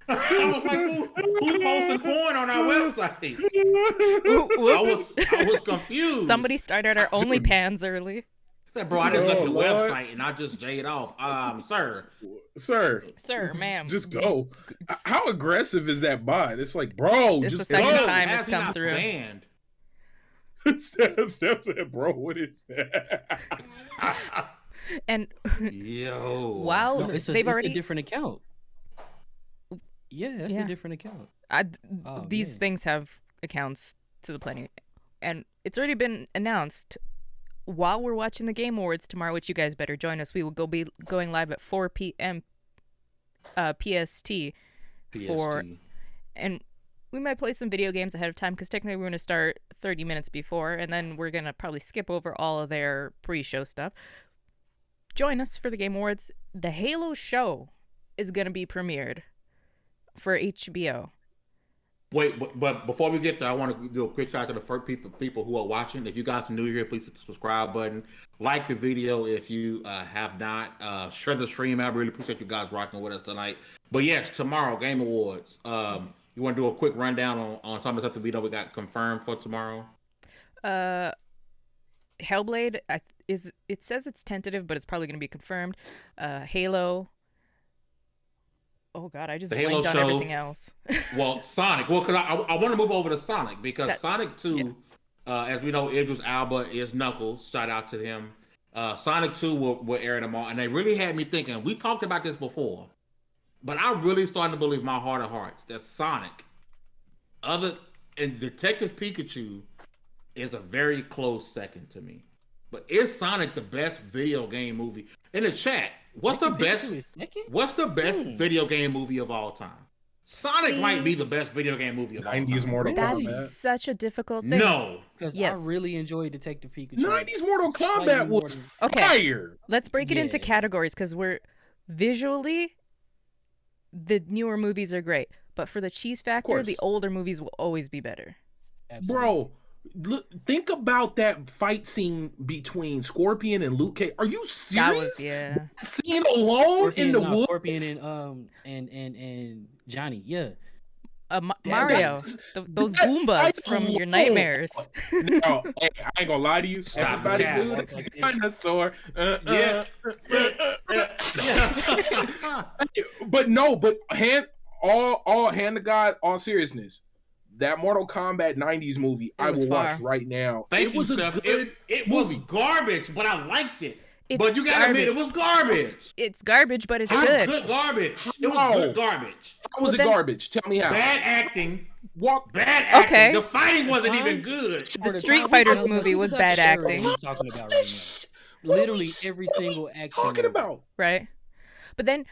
I was like, who's posting porn on our website? I was confused.
Somebody started our OnlyPans early.
I said, bro, I just left your website and I just jayed off.
Sir,
ma'am.
Just go. How aggressive is that bot? It's like, bro,
it's
just
the second
go.
time it's come through.
Banned? Steph said, bro, what is that?
And
while they've already a different account. Yeah, that's a different account.
These things have accounts to the plenty. And it's already been announced while we're watching the Game Awards tomorrow, which you guys better join us. We will be going live at 4 p.m. PST. And we might play some video games ahead of time because technically we're going to start 30 minutes before, and then we're going to probably skip over all of their pre-show stuff. Join us for the Game Awards. The Halo show is going to be premiered for HBO.
Wait, but before we get there, I want to do a quick shout out to the first people who are watching. If you guys are new here, please hit the subscribe button. Like the video if you have not. Share the stream. I really appreciate you guys rocking with us tonight. But yes, tomorrow, Game Awards. You want to do a quick rundown on some of the stuff that we know we got confirmed for tomorrow?
Hellblade it says it's tentative, but it's probably going to be confirmed. Halo. Oh God, I just blanked on everything else.
Well, Sonic. Well, because I want to move over to Sonic because Sonic 2, as we know, Idris Elba is Knuckles. Shout out to him. Sonic 2 will air tomorrow, and they really had me thinking. We talked about this before, but I'm really starting to believe my heart of hearts that Sonic, and Detective Pikachu, is a very close second to me. But is Sonic the best video game movie? In the chat, what's the best video game movie of all time? Sonic might be the best video game movie of all time.
90s Mortal Kombat.
That's such a difficult thing.
No.
Because I really enjoyed Detective Pikachu.
90s Mortal Kombat was fire.
Let's break it into categories because we're visually, the newer movies are great. But for the cheese factor, the older movies will always be better.
Absolutely.
Bro, look, think about that fight scene between Scorpion and Luke Cage. Are you serious? That scene alone in the woods.
Scorpion and Johnny,
Mario, those Goombas from your nightmares.
No, hey, I ain't gonna lie to you. Everybody do the dinosaur. But hand to God, all seriousness. That Mortal Kombat 90s movie, I will watch right now.
It was garbage, but I liked it. But you gotta admit, it was garbage.
It's garbage, but it's good.
Good garbage. It was good garbage.
How was it garbage? Tell me how.
Bad acting. Bad acting.
Okay.
The fighting wasn't even good.
The Street Fighters movie was bad acting.
Talking about right now. Literally every single action.
Talking about
right. But then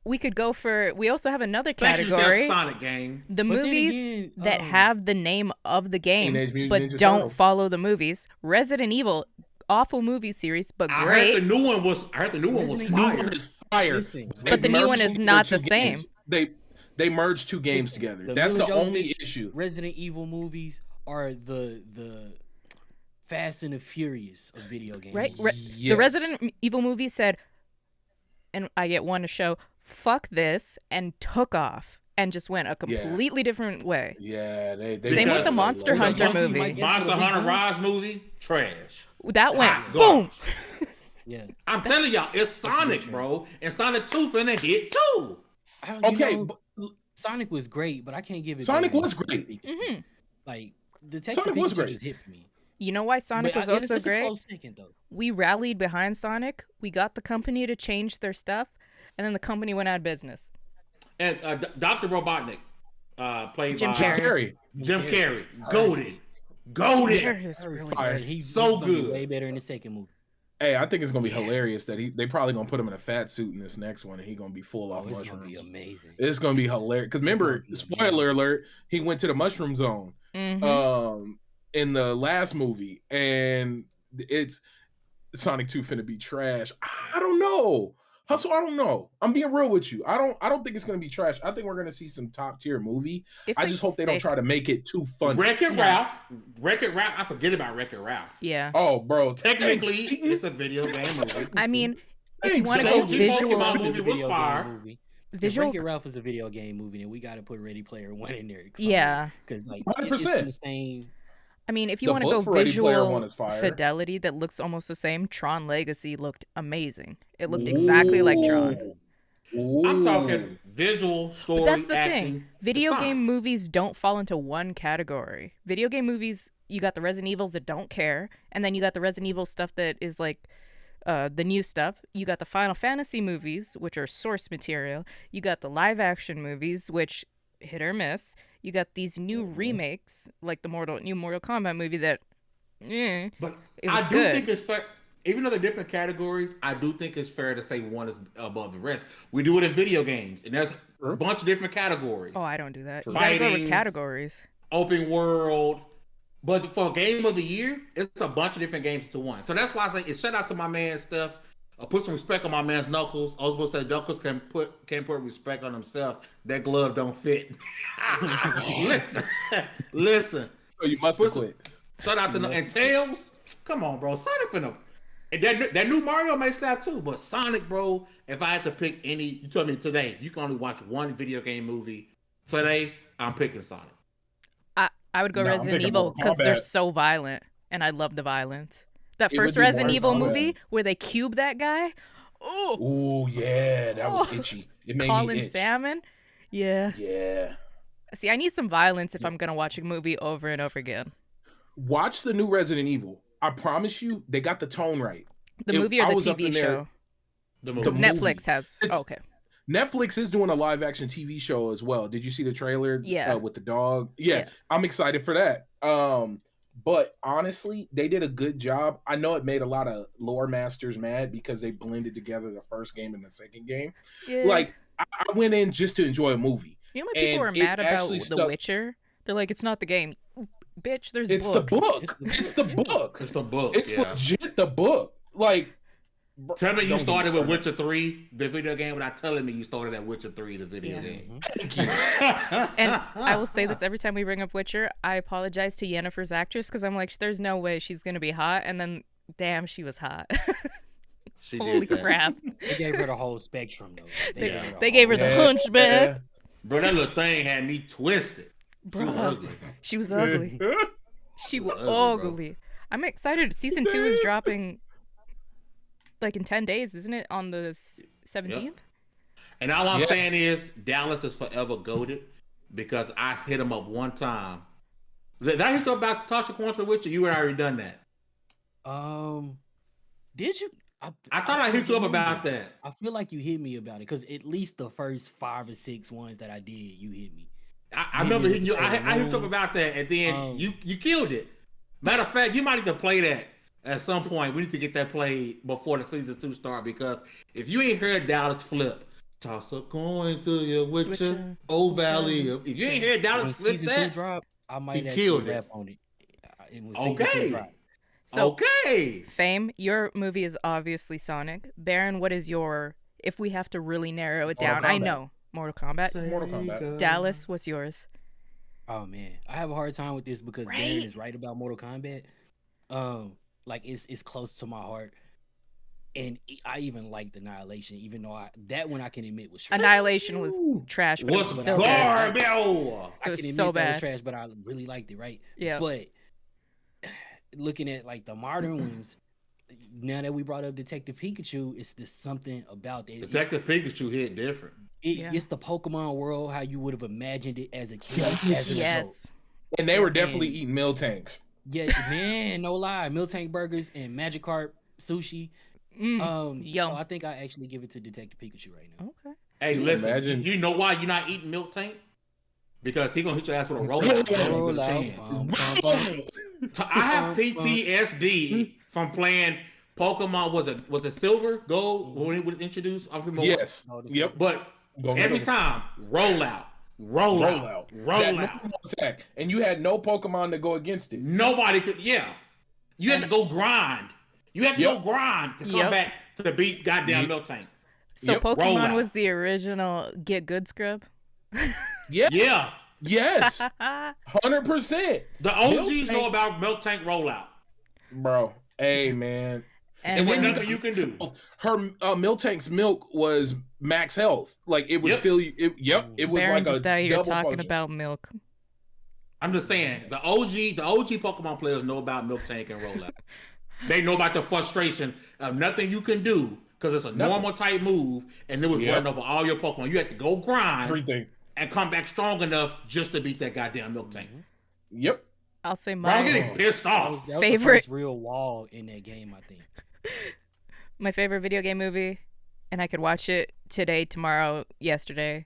we could go for. We also have another category.
Sonic game.
The movies that have the name of the game but don't follow the movies. Resident Evil. Awful movie series, but great.
I heard the new one was fire.
But the new one is not the same.
They merged two games together. That's the only issue.
Resident Evil movies are the Fast and the Furious of video games.
Right? The Resident Evil movie said, and I get one to show, fuck this, and took off. And just went a completely different way.
Yeah,
same with the Monster Hunter movie.
Monster Hunter Rise movie, trash.
That went boom.
Yeah,
I'm telling y'all, it's Sonic, bro, and Sonic 2 finna hit too.
Sonic was great, but I can't give it.
Sonic was great.
Mm-hmm.
Like Sonic was great. Just hit me.
You know why Sonic was also great?
A close second, though.
We rallied behind Sonic. We got the company to change their stuff, and then the company went out of business.
And Dr. Robotnik, played
Jim
by
Carrey.
Jim Carrey, goated.
He's
so good.
Way better in the second movie.
Hey, I think it's gonna be hilarious that they probably gonna put him in a fat suit in this next one, and he's gonna be full off mushrooms.
It's gonna be amazing.
It's gonna be hilarious. Because remember, spoiler alert, he went to the mushroom zone, in the last movie, and it's Sonic 2 finna be trash. I don't know. Hustle, I don't know. I'm being real with you. I don't think it's gonna be trash. I think we're gonna see some top tier movie. I just hope they don't try to make it too funny.
Wreck-It Ralph. I forget about Wreck-It Ralph.
Yeah.
Oh, bro.
Technically, it's a video game movie.
I mean, if you want to go visual,
Wreck-It Ralph is a video game movie, and we got to put Ready Player One in there.
Yeah.
Because
100%.
It's the same.
I mean, if you want to go visual fidelity that looks almost the same, Tron Legacy looked amazing. It looked exactly like Tron.
I'm talking visual, story,
but that's the
acting.
thing. Video game movies don't fall into one category. Video game movies, you got the Resident Evils that don't care, and then you got the Resident Evil stuff that is like the new stuff. You got the Final Fantasy movies, which are source material. You got the live action movies, which hit or miss. You got these new remakes, like the new Mortal Kombat movie that,
but
it was
I do
good.
think it's fair. Even though they're different categories, I do think it's fair to say one is above the rest. We do it in video games, and there's a bunch of different categories.
Oh, I don't do that. You gotta go with categories.
Open world. But for Game of the Year, it's a bunch of different games to one. So that's why I say, shout out to my man Steph. Put some respect on my man's knuckles. I was supposed to say knuckles can't put respect on themselves. That glove don't fit. listen.
So you must have quit.
Shout out to and Tails. Come on, bro. Sonic finna. And that new Mario may slap too, but Sonic, bro. If I had to pick any, you told me today you can only watch one video game movie. Today I'm picking Sonic.
I would go Resident Evil because they're so violent, and I love the violence. That first
would be
Resident Evil
Mortal
movie
Kombat.
where they cube that guy.
Oh yeah, that was itchy. It made
Colin
me itch.
Salmon. Yeah.
Yeah.
See, I need some violence if I'm gonna watch a movie over and over again.
Watch the new Resident Evil. I promise you, they got the tone right.
The movie or
I
the
was up
TV
in there-
show?
The
Because
movie.
Netflix has.
It's-
Okay.
Netflix is doing a live action TV show as well. Did you see the trailer?
Yeah.
With the dog. Yeah, I'm excited for that. But honestly, they did a good job. I know it made a lot of lore masters mad because they blended together the first game and the second game.
Yeah.
Like I went in just to enjoy a movie.
You know what people
and
are
it
mad about
actually
The
stuck-
Witcher? They're like, it's not the game. Bitch, there's
It's
books.
the book. It's the book.
It's the book.
It's
yeah.
legit the book. Like,
Tell me you
don't get me
started with
started.
Witcher 3, the video game, without telling me you started at Witcher 3, the video
Yeah.
game.
Thank you.
And I will say this every time we bring up Witcher, I apologize to Yennefer's actress because I'm like, there's no way she's gonna be hot, and then damn, she was hot.
She
Holy
did that.
crap!
They gave her the whole spectrum, though.
They gave her the hunchback.
Bro, that little thing had me twisted. She was
Bruh.
ugly.
She was ugly. She was
ugly, bro.
ugly. I'm excited. Season 2 is dropping like in 10 days, isn't it? On the 17th?
And all I'm saying is Dallas is forever goated because I hit him up one time. Did I hit you up about Tasha Corn to the Witcher? You had already done that.
Did you?
I thought I hit you up about that.
I feel like you hit me about it because at least the first 5 or 6 ones that I did, you hit me.
I remember hitting you. I hit you up about that, and then you killed it. Matter of fact, you might need to play that at some point. We need to get that played before the season 2 start because if you ain't heard Dallas flip, toss a coin to your Witcher, Old Valley. If you ain't heard Dallas
When
flip
season 2
that,
drop, I might
he
actually
killed it.
rap on it. When season 2 drop.
So,
okay.
Fame, your movie is obviously Sonic. Baron, what is your, if we have to really narrow it down? I know. Mortal Kombat.
Mortal Kombat.
Dallas, what's yours?
Oh man, I have a hard time with this because Darren is right about Mortal Kombat. Like it's close to my heart, and I even liked Annihilation, even though that one I can admit was trash.
Annihilation was trash, but it was
What's
still bad.
garbage?
It was
can admit
so
that
bad.
was trash, but I really liked it, right?
Yeah.
But looking at like the modern ones, now that we brought up Detective Pikachu, it's just something about that.
Detective Pikachu hit different.
It's the Pokemon world how you would have imagined it as a kid.
Yes.
And they were definitely eating meal tanks.
Yeah, man, no lie. Milk Tank burgers and Magikarp sushi.
Yum.
So I think I actually give it to Detective Pikachu right now.
Okay.
Hey,
you
listen.
imagine?
You know why you're not eating Milk Tank? Because he gonna hit your ass with a rollout.
Roll out.
I have PTSD from playing Pokemon. Was it Silver, Gold when it was introduced? I remember.
Yes. Yep.
But
Go
every
Silver.
time, roll out.
That normal attack, and you had no Pokemon to go against it.
Nobody could. Yeah, you had to go grind. You had to go grind to come back to beat goddamn Milk Tank.
So
Roll
Pokemon
out.
was the original Get Good Scrub?
Yes.
Yeah,
Yes. 100%.
the OGs know about Milk Tank rollout.
Bro. Hey, man.
And what nothing you can do.
Her Milk Tank's milk was max health. Like it would fill you. It was
Baron
like
just
a
out here
double
talking
function.
about milk.
I'm just saying, the OG Pokemon players know about Milk Tank and rollout. They know about the frustration of nothing you can do because it's a normal type move, and it was running over all your Pokemon. You had to go grind
Everything.
and come back strong enough just to beat that goddamn Milk Tank.
Yep.
I'll say
Bro, I'm
my
getting pissed off.
That was
Favorite-
the first real wall in that game, I think.
my favorite video game movie, and I could watch it today, tomorrow, yesterday,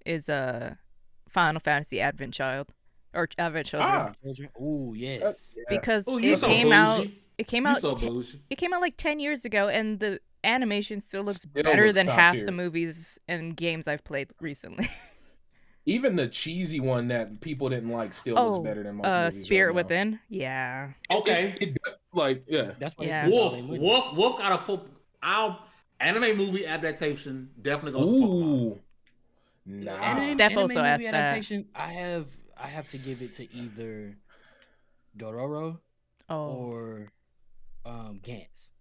is Final Fantasy Advent Child or Advent Children.
Oh yes.
Because
Oh, you
it
so
came out.
bougie.
It came
You
out.
so bougie.
It came out like 10 years ago, and the animation still looks
Still
better
looks
than
top
half
tier.
the movies and games I've played recently.
Even the cheesy one that people didn't like still looks better than most movies.
Spirit
right now.
Within. Yeah.
Okay.
Like, yeah.
That's what
Yeah.
it's
Wolf got a Anime movie adaptation definitely goes to Pokemon.
Ooh, nah.
Steph also
movie
asked that.
adaptation, I have to give it to either Dororo or Gantz.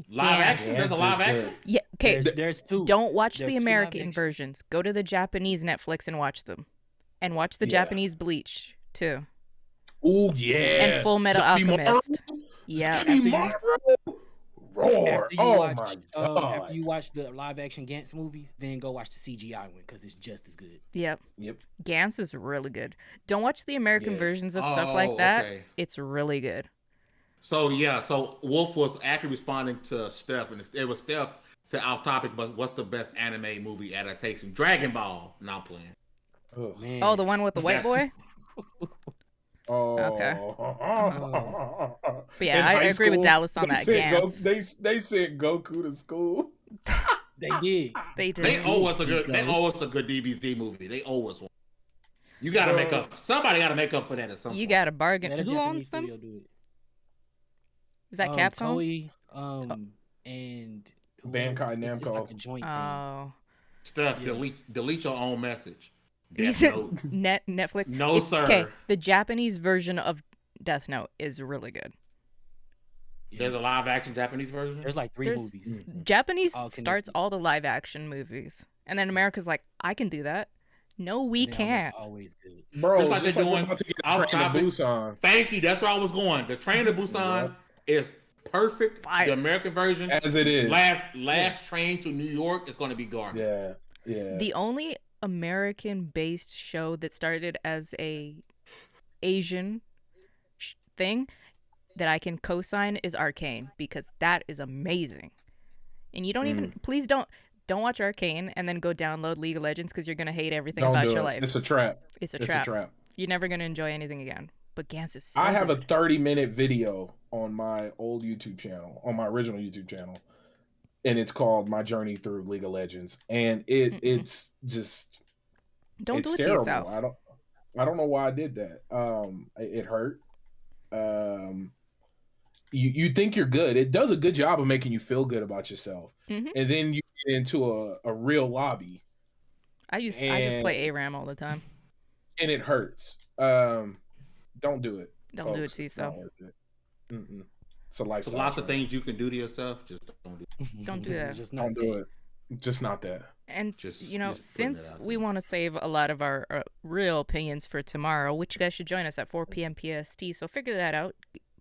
Live action? There's a
Gantz
live
is
action?
good.
Yeah. Okay.
There's two.
Don't watch
There's
the
two live
American
action.
versions. Go to the Japanese Netflix and watch them, and watch the
Yeah.
Japanese Bleach too,
Ooh, yeah.
and Full Metal
Zombie
Alchemist.
Maru?
Yeah.
Zombie Maru? Roar. Oh my god.
After you watch the live action Gantz movies, then go watch the CGI one because it's just as good.
Yep.
Yep.
Gantz is really good. Don't watch the American
Yeah.
versions of stuff like that.
Okay.
It's really good.
So Wolf was actually responding to Steph, and it was Steph said off topic, but what's the best anime movie adaptation? Dragon Ball. Not playing.
Ugh.
Man.
Oh, the one with the white boy?
Oh.
Okay. But yeah,
In
I
high
agree with
school,
Dallas on
they
that.
sent
Gantz.
they sent Goku to school.
They did.
They did.
They owe us a good DBZ movie. They owe us one. You gotta make up. Somebody gotta make up for that at some point.
You got to bargain.
Let a
Who
Japanese
owns them?
studio do it.
Is that Capcom?
Toei, and who
Bandai
else? It's
Namco.
like a joint thing.
Oh.
Steph,
Yeah.
delete your own message.
He's
Death Note.
Netflix.
No, sir.
Okay, the Japanese version of Death Note is really good.
Yeah.
There's a live action Japanese version.
There's like 3
There's-
movies.
Japanese
All
starts
connected.
all the live action movies, and then America's like, I can do that. No, we
And they're almost
can't.
always good.
Bro,
Just like
just
they're
like we're
doing
about to get a
off
Train to
topic.
Busan.
Thank you. That's where I was going. The Train to Busan is perfect.
Fire.
The American version,
As it is.
last train to New York is going to be garbage.
Yeah. Yeah.
The only American-based show that started as a Asian thing that I can co-sign is Arcane, because that is amazing. And you don't even please don't watch Arcane and then go download League of Legends, because you're gonna hate everything
Don't
about
do
your
it.
life.
It's a trap.
It's a
It's
trap.
a trap.
You're never gonna enjoy anything again. But Gantz is so
I have a
good.
30-minute video on my old YouTube channel, on my original YouTube channel, and it's called My Journey Through League of Legends, and it's just
Don't
it's
do it
terrible.
to yourself.
I don't know why I did that. It hurt. You think you're good. It does a good job of making you feel good about yourself,
Mhm.
and then you get into a real lobby,
I just
and-
play ARAM all the time.
and it hurts. Don't do it.
Don't do it
folks.
to
It's not
yourself.
worth it. It's a
There's
lifestyle.
lots of
choice.
things you can do to yourself. Just don't do it.
Don't do that.
Just not
Don't do it. Just not that.
And
Just-
you know,
just putting it
since
out
we
there.
want to save a lot of our real opinions for tomorrow, which you guys should join us at 4 p.m. PST. So figure that out.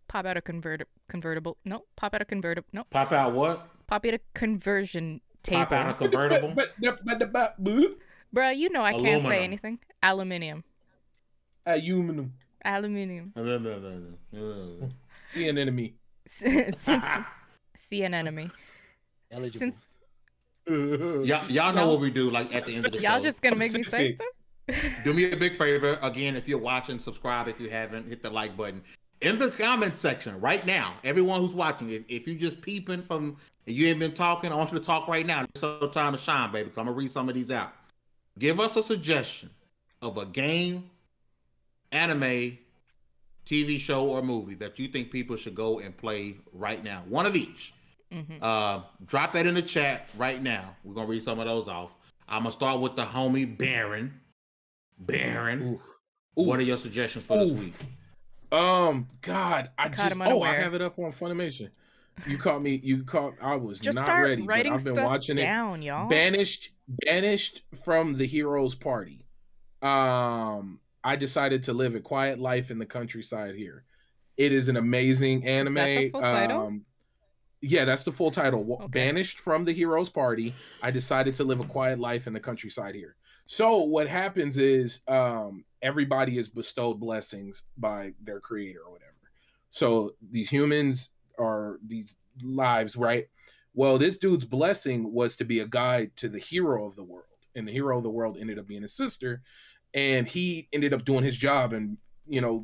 Pop out a convertible. No, pop out a convertible. No,
Pop out what?
pop out a conversion table.
Pop out a convertible.
Bruh, you know I can't
Aluminum.
say anything. Aluminium.
Aluminum.
Aluminium.
See an enemy.
Since see an enemy.
eligible.
Since
Y'all know what we do. Like at the end of the
y'all
show.
just gonna make me say
Pacific.
stuff.
Do me a big favor. Again, if you're watching, subscribe. If you haven't, hit the like button. In the comment section right now, everyone who's watching, if you just peeping from, and you ain't been talking, I want you to talk right now. It's so time to shine, baby. So I'm going to read some of these out. Give us a suggestion of a game, anime, TV show, or movie that you think people should go and play right now. One of each. Drop that in the chat right now. We're going to read some of those off. I'm going to start with the homie Baron. Baron, what are your suggestions for this week?
God, I
Caught
just
him
I
unaware.
have it up on Funimation. I was
Just
not
start
ready, but
writing
I've been
stuff
watching
down,
it.
y'all.
Banished from the hero's party. I decided to live a quiet life in the countryside here. It is an amazing anime.
the full title?
Yeah, that's the full title.
Okay.
Banished from the hero's party. I decided to live a quiet life in the countryside here. So what happens is everybody is bestowed blessings by their creator or whatever. So these humans are these lives, right? Well, this dude's blessing was to be a guide to the hero of the world. And the hero of the world ended up being his sister. And he ended up doing his job and,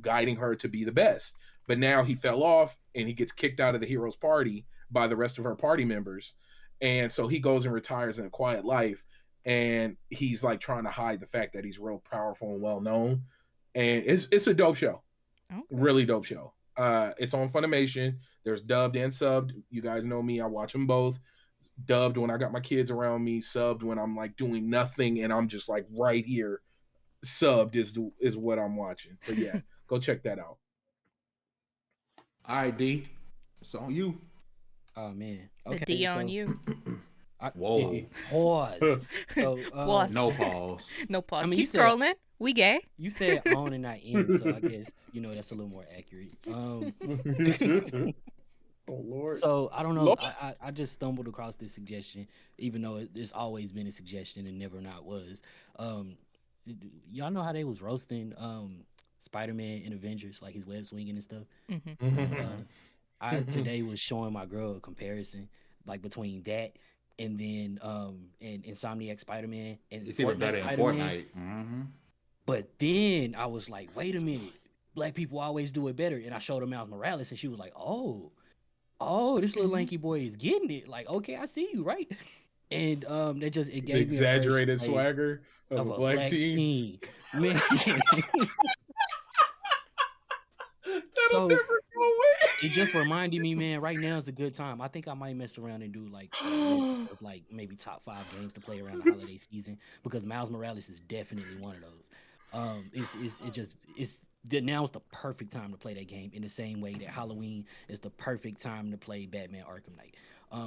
guiding her to be the best. But now he fell off and he gets kicked out of the hero's party by the rest of her party members. And so he goes and retires in a quiet life. And he's like trying to hide the fact that he's real powerful and well known. And it's a dope show.
Okay.
Really dope show. It's on Funimation. There's dubbed and subbed. You guys know me. I watch them both. dubbed when I got my kids around me, subbed when I'm like doing nothing and I'm just like right here. Subbed is what I'm watching. But yeah, go check that out.
All right, D, it's on you.
Oh man.
The
Okay.
D on you.
Whoa.
Pause. So
Pause.
No pause.
No pause.
I mean,
Keep
you said-
scrolling. We gay.
You said on and not in, so I guess that's a little more accurate.
Oh Lord.
So I don't know.
Lord.
I just stumbled across this suggestion, even though it's always been a suggestion and never not was. Y'all know how they was roasting Spider-Man in Avengers, like his web swinging and stuff. I today was showing my girl a comparison, like between that and then and Insomniac Spider-Man and
It's even better in
Spider-Man.
Fortnite.
But then I was like, wait a minute, black people always do it better. And I showed her Miles Morales, and she was like, oh, this little lanky boy is getting it. Like, okay, I see you, right? And it gave me
exaggerated
a fresh
swagger of a black teen.
Man. So it just reminded me, man, right now is a good time. I think I might mess around and do like a list of like maybe top 5 games to play around the holiday season, because Miles Morales is definitely one of those. Now's the perfect time to play that game, in the same way that Halloween is the perfect time to play Batman Arkham Knight.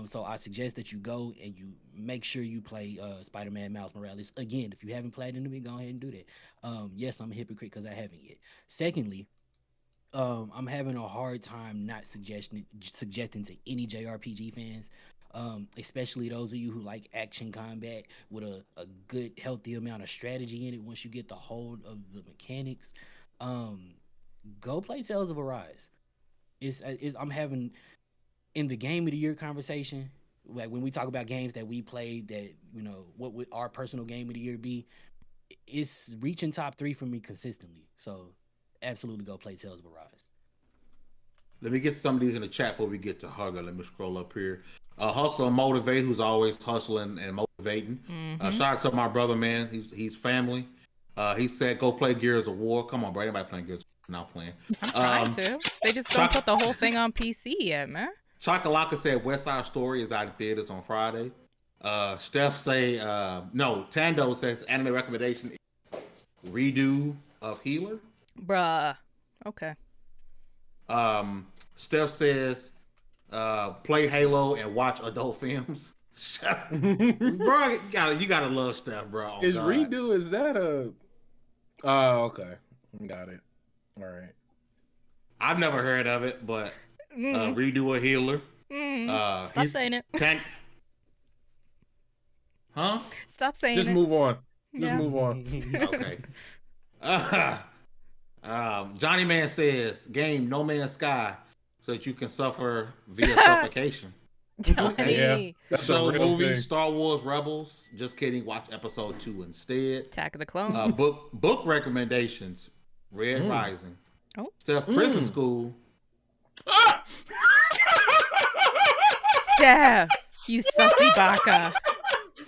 So I suggest that you go and you make sure you play Spider-Man Miles Morales. Again, if you haven't played it, go ahead and do that. Yes, I'm a hypocrite because I haven't yet. Secondly, I'm having a hard time not suggesting to any JRPG fans, especially those of you who like action combat with a good, healthy amount of strategy in it. Once you get the hold of the mechanics, go play Tales of Arise. I'm having, in the game of the year conversation, like when we talk about games that we played, that what would our personal game of the year be, it's reaching top 3 for me consistently. So absolutely go play Tales of Arise.
Let me get some of these in the chat before we get to Hugger. Let me scroll up here. Hustle and Motivate, who's always hustling and motivating. Shout out to my brother, man. He's family. He said, go play Gears of War. Come on, bro. Anybody playing Gears of War? Not playing.
I'm trying to. They just don't put the whole thing on PC yet, man.
Chakalaka said West Side Story is out in theaters on Friday. Steph say, no, Tando says anime recommendation is Redo of Healer.
Bruh. Okay.
Steph says, play Halo and watch adult films. Bro, you gotta love Steph, bro.
Is God. Redo, is that a... Oh, okay. Got it. All right.
I've never heard of it, but Redo a Healer.
Stop saying it.
Huh?
Stop saying
Just
it.
move on. Just move on.
Okay. Johnny Man says, game No Man's Sky so that you can suffer via suffocation.
Johnny.
Okay.
Yeah,
so movie Star Wars Rebels. Just kidding. Watch episode 2 instead.
Attack of the Clones.
Book recommendations. Red Rising.
Oh.
Steph Prison School.
Steph, you sussy baka.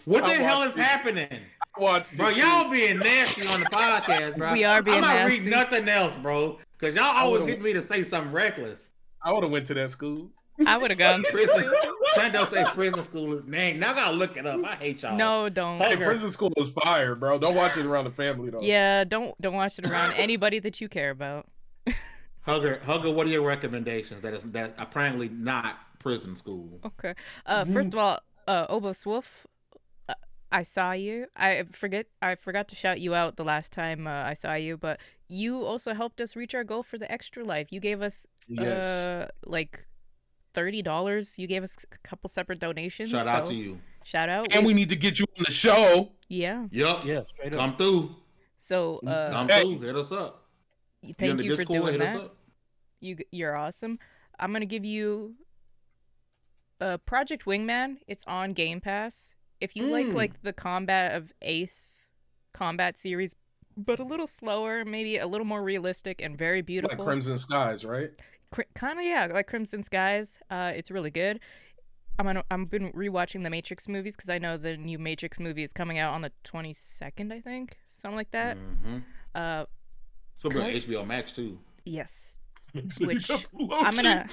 What the hell is happening? Bro, y'all being nasty on the podcast, bro.
We are being nasty.
I might read nothing else, bro. Because y'all always get me to say something reckless.
I would have went to that school.
I would have gone to
prison. Tando say prison school is dang. Now I gotta look it up. I hate y'all.
No, don't.
Hey, prison school is fire, bro. Don't watch it around the family though.
Yeah, don't watch it around anybody that you care about.
Hugger, what are your recommendations? That apparently not prison school.
Okay. First of all, Obo Swoof, I saw you. I forgot to shout you out the last time I saw you, but you also helped us reach our goal for the Extra Life. You gave us like $30. You gave us a couple separate donations.
Shout out to you.
Shout out.
And we need to get you on the show.
Yeah.
Yep.
Yeah, straight up.
Come through.
So
come through. Hit us up.
Thank you for doing that.
Up.
You're awesome. I'm gonna give you Project Wingman. It's on Game Pass. If you like the combat of Ace combat series, but a little slower, maybe a little more realistic and very beautiful.
Like Crimson Skies, right?
Kind of, yeah, like Crimson Skies. It's really good. I've been rewatching the Matrix movies because I know the new Matrix movie is coming out on the 22nd, I think, something like that.
So be on HBO Max too.
Yes. Which I'm gonna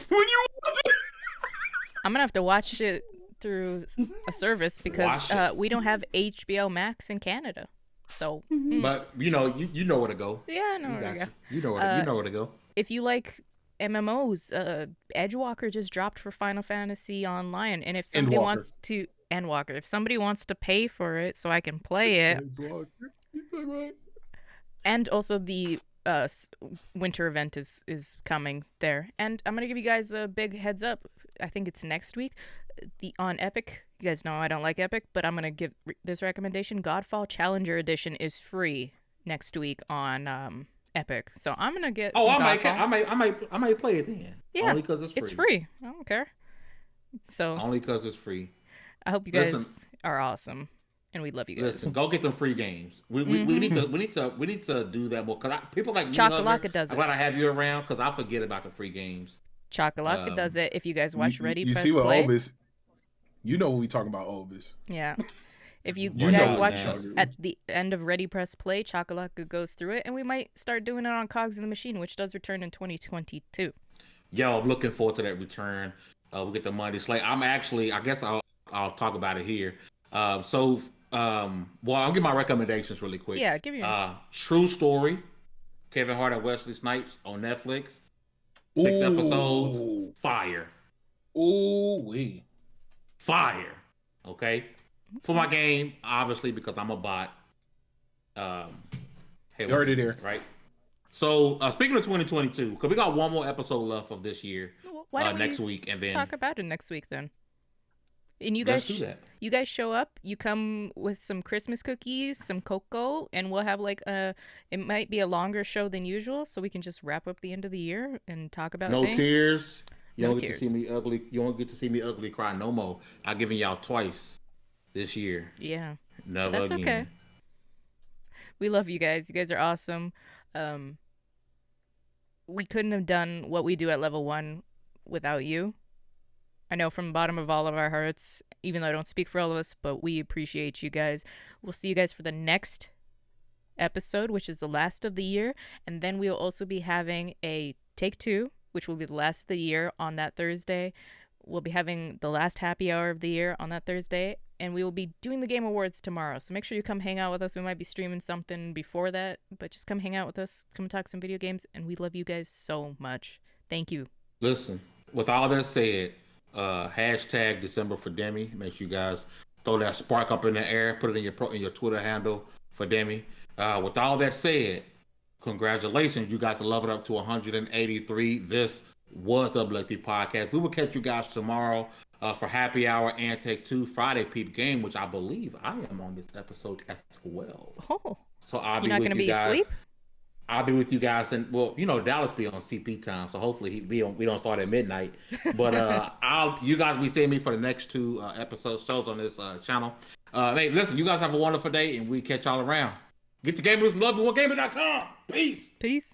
have to watch it through a service because we don't have HBO Max in Canada. So,
but you know where to go.
Yeah, I know where to go.
You know where to go.
If you like MMOs, Edgewalker just dropped for Final Fantasy Online, and if somebody wants to Endwalker, if somebody wants to pay for it so I can play it, and also the winter event is coming there, and I'm gonna give you guys a big heads up. I think it's next week. On Epic, you guys know I don't like Epic, but I'm gonna give this recommendation. Godfall Challenger Edition is free next week on Epic, so I'm gonna get.
Oh, I might play it then.
Yeah,
only because it's free.
It's free. I don't care. So
only because it's free.
I hope you guys are awesome, and we love you guys.
Listen, go get them free games. We need to do that more because people like me,
Chocolaka does it.
I'm glad I have you around because I forget about the free games.
Chocolaka does it. If you guys watch Ready Press
see what
Play,
Obis, you know what we talking about, Obis.
Yeah. If you guys watch at the end of Ready Press Play, Chocolaka goes through it, and we might start doing it on Cogs in the Machine, which does return in 2022.
Yo, I'm looking forward to that return. We'll get the Monday slate. I guess I'll talk about it here. Well, I'll give my recommendations really quick.
Yeah, give your
True Story, Kevin Hart and Wesley Snipes on Netflix. 6 episodes. Fire.
Ooh,
fire. Okay. For my game, obviously, because I'm a bot.
You heard it here.
Right. So, speaking of 2022, because we got one more episode left of this year next week. And then
talk about it next week then. And you guys, you guys show up. You come with some Christmas cookies, some cocoa, and we'll have it might be a longer show than usual, so we can just wrap up the end of the year and talk about things.
Tears. You don't get to see me ugly. You won't get to see me ugly cry no more. I've given y'all twice this year.
Yeah,
never
that's
again.
Okay. We love you guys. You guys are awesome. We couldn't have done what we do at level 1 without you. I know from the bottom of all of our hearts, even though I don't speak for all of us, but we appreciate you guys. We'll see you guys for the next episode, which is the last of the year. And then we'll also be having a Take 2, which will be the last of the year on that Thursday. We'll be having the last happy hour of the year on that Thursday. And we will be doing the Game Awards tomorrow. So make sure you come hang out with us. We might be streaming something before that, but just come hang out with us. Come talk some video games. And we love you guys so much. Thank you.
Listen, with all that said, hashtag December for Demi. Make sure you guys throw that spark up in the air. Put it in your Twitter handle for Demi. With all that said, congratulations. You guys leveled up to 183. This was the Black Peep Podcast. We will catch you guys tomorrow for Happy Hour and Take 2 Friday Peep Game, which I believe I am on this episode as well.
Oh,
so I'll
be with you guys. Asleep?
I'll be with you guys, and Dallas be on CP time, so hopefully we don't start at midnight. But you guys be seeing me for the next 2 shows on this channel. Hey, listen, you guys have a wonderful day, and we catch y'all around. Get the game with some love at whatgamer.com. Peace.
Peace.